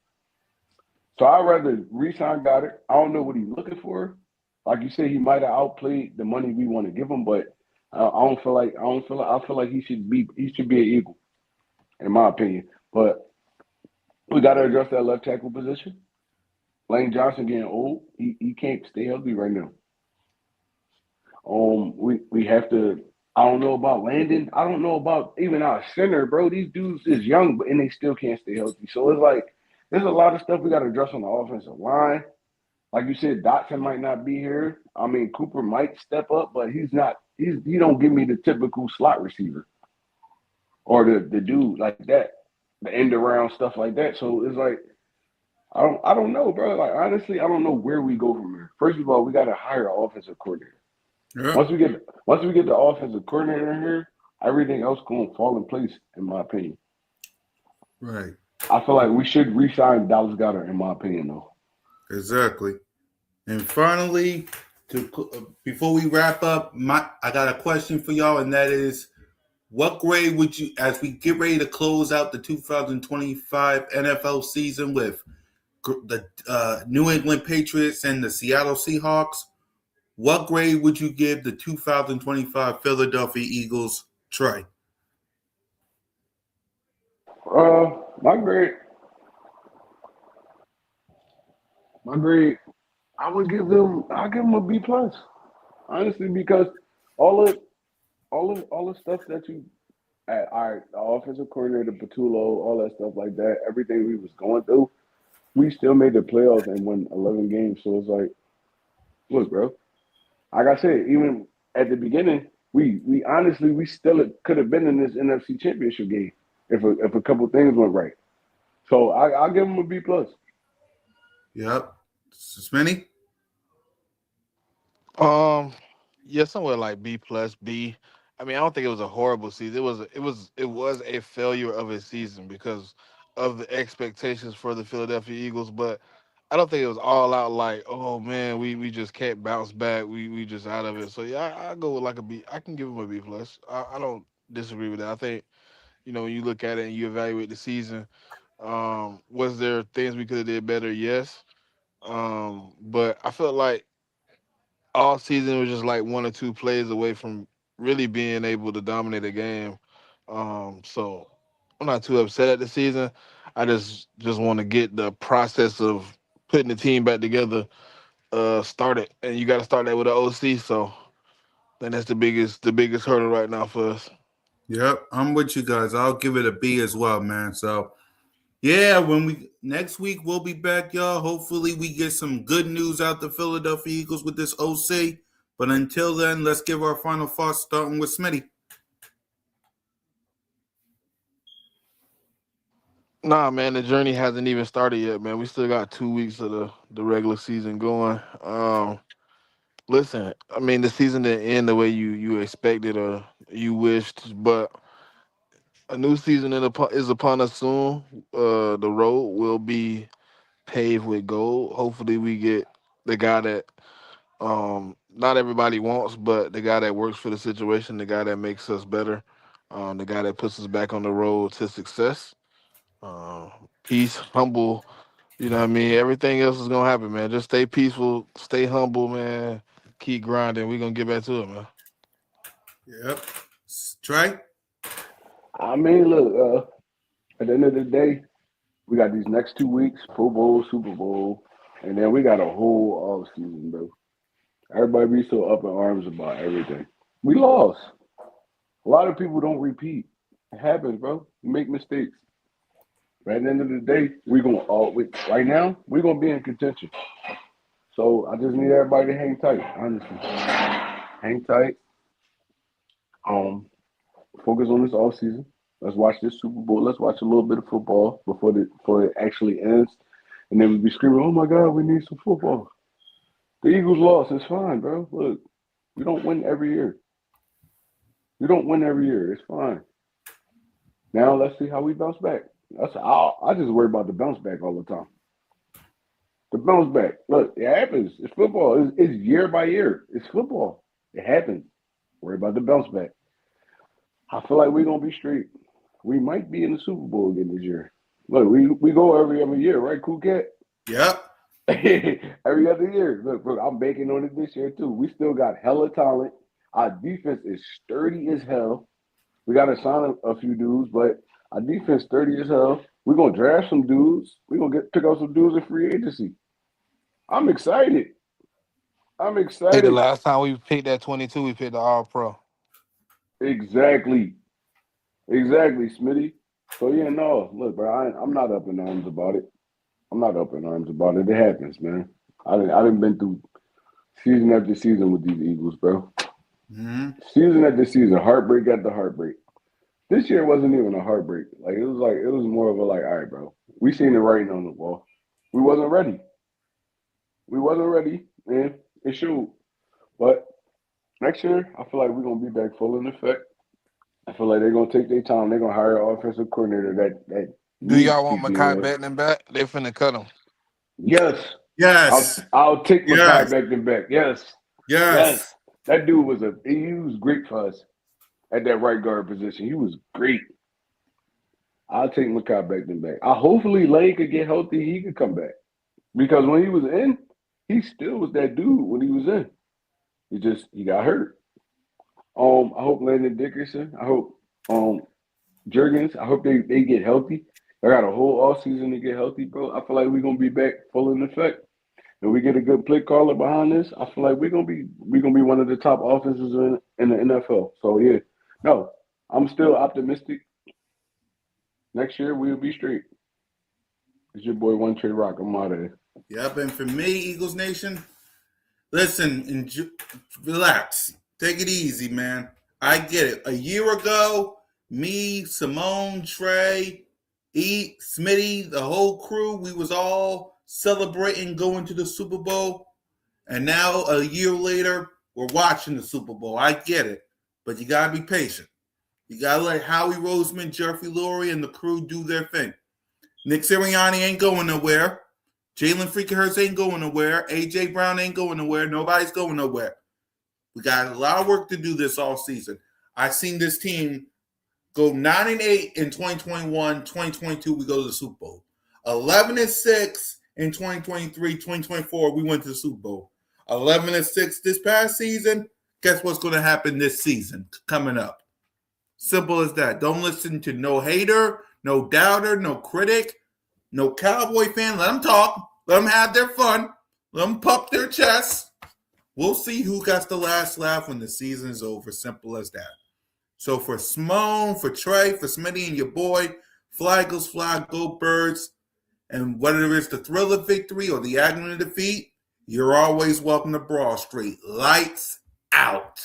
So I'd rather re-sign Goddard. I don't know what he's looking for. Like you said, he might have outplayed the money we want to give him, but I feel like he should be an Eagle, in my opinion. But we got to address that left tackle position. Lane Johnson getting old. He can't stay healthy right now. We have to. I don't know about Landon. I don't know about even our center, bro. These dudes is young, but and they still can't stay healthy. So it's like there's a lot of stuff we got to address on the offensive line. Like you said, Dotson might not be here. I mean, Cooper might step up, but he's not. He don't give me the typical slot receiver or the dude like that, the end around stuff like that. So it's like I don't know, bro. Like honestly, I don't know where we go from here. First of all, we got to hire an offensive coordinator. Yep. Once we get the offensive coordinator in here, everything else gonna fall in place, in my opinion. Right. I feel like we should re-sign Dallas Goedert, in my opinion, though. Exactly. And finally, before we wrap up, I got a question for y'all, and that is, what grade would you, as we get ready to close out the 2025 NFL season with the New England Patriots and the Seattle Seahawks, what grade would you give the 2025 Philadelphia Eagles, Trey? My grade, I'll give them a B plus, honestly, because all of all the stuff that you our offensive coordinator Patullo, all that stuff like that, everything we was going through, we still made the playoffs and won 11 games. So it's like, look, bro, like I said, even at the beginning, we honestly we still could have been in this NFC Championship game if a couple things went right. So I'll give them a B plus. Yep. Smitty? Um, yeah, somewhere like B plus B. I mean, I don't think it was a horrible season. It was a failure of a season because of the expectations for the Philadelphia Eagles. But I don't think it was all out like, oh man, we just can't bounce back. We just out of it. So yeah, I go with like a B. I can give him a B plus. I don't disagree with that. I think when you look at it and you evaluate the season, was there things we could have did better? Yes. But I felt like all season was just like one or two plays away from really being able to dominate a game. So I'm not too upset at the season. I just want to get the process of putting the team back together started, and you got to start that with an OC. So then that's the biggest hurdle right now for us. Yep. I'm with you guys. I'll give it a B as well, man. So yeah, when we next week we'll be back, y'all. Hopefully we get some good news out the Philadelphia Eagles with this OC. But until then, let's give our final thoughts, starting with Smitty. Nah, man, the journey hasn't even started yet, man. We still got 2 weeks of the regular season going. Listen, I mean, the season didn't end the way you expected or you wished, but a new season is upon us soon. The road will be paved with gold. Hopefully, we get the guy that not everybody wants, but the guy that works for the situation, the guy that makes us better, the guy that puts us back on the road to success. Uh, Peace, humble. You know what I mean? Everything else is gonna happen, man. Just stay peaceful, stay humble, man. Keep grinding. We're gonna get back to it, man. Yep. Trey? I mean, look, at the end of the day, we got these next 2 weeks, Pro Bowl, Super Bowl, and then we got a whole off season, bro. Everybody be so up in arms about everything. We lost. A lot of people don't repeat. It happens, bro. You make mistakes. But at the end of the day, right now, we're gonna be in contention. So I just need everybody to hang tight, honestly. Hang tight. Um, Focus on this off season. Let's watch this Super Bowl. Let's watch a little bit of football before it actually ends. And then we be screaming, "Oh my God, we need some football." The Eagles lost. It's fine, bro. Look, we don't win every year. We don't win every year. It's fine. Now let's see how we bounce back. I just worry about the bounce back all the time. The bounce back. Look, it happens. It's football. It's year by year. It's football. It happens. Worry about the bounce back. I feel like we're gonna be straight. We might be in the Super Bowl again this year. Look, we go every other year, right, Cool Cat? Yep. Every other year. Look, I'm banking on it this year too. We still got hella talent. Our defense is sturdy as hell. We got to sign a few dudes, but our defense sturdy as hell. We're gonna draft some dudes. We're gonna pick up some dudes in free agency. I'm excited. I'm Hey, the excited. last time we picked that 22, we picked the All Pro. Exactly. Exactly, Smitty. So yeah, no, look, bro, I'm not up in arms about it. I'm not up in arms about it. It happens, man. I didn't been through season after season with these Eagles, bro. Mm-hmm. Season after season, heartbreak after heartbreak. This year wasn't even a heartbreak. Like it was more of a like, all right, bro. We seen the writing on the wall. We wasn't ready. We wasn't ready, and it showed. But next year, I feel like we're gonna be back full in effect. I feel like they're gonna take their time. They're gonna hire an offensive coordinator that Do needs y'all to want keep being Makai there. Beckton back? They finna cut him. Yes, Yes. I'll take Makai Yes. Becton back. Yes, yes. Yes. That dude he was great for us at that right guard position. He was great. I'll take Makai Becton back. Hopefully Lane could get healthy. He could come back because when he was in, he still was that dude when he was in. He got hurt. I hope Landon Dickerson. I hope um Jurgens. I hope they get healthy. I got a whole off season to get healthy, bro. I feel like we're gonna be back full in effect. and we get a good play caller behind this, I feel like we're gonna be one of the top offenses in the NFL. So yeah, no, I'm still optimistic. Next year we'll be straight. It's your boy One Trey Rock. I'm out of here. Yep, and for me, Eagles Nation, listen, relax. Take it easy, man. I get it. A year ago, me, Simone, Trey, Smitty, the whole crew, we was all celebrating going to the Super Bowl. And now, a year later, we're watching the Super Bowl. I get it. But you got to be patient. You got to let Howie Roseman, Jeffrey Lurie, and the crew do their thing. Nick Sirianni ain't going nowhere. Jalen freaking Hurts ain't going nowhere. A.J. Brown ain't going nowhere. Nobody's going nowhere. We got a lot of work to do this all season. I've seen this team go 9-8 in 2021. 2022, we go to the Super Bowl. 11-6 in 2023. 2024, we went to the Super Bowl. 11-6 this past season. Guess what's going to happen this season coming up? Simple as that. Don't listen to no hater, no doubter, no critic, no Cowboy fan. Let them talk. Let them have their fun. Let them puff their chests. We'll see who got the last laugh when the season is over. Simple as that. So for Simone, for Trey, for Smitty and your boy, fly goes fly, go Birds. And whether it's the thrill of victory or the agony of defeat, you're always welcome to Broad Street. Lights out.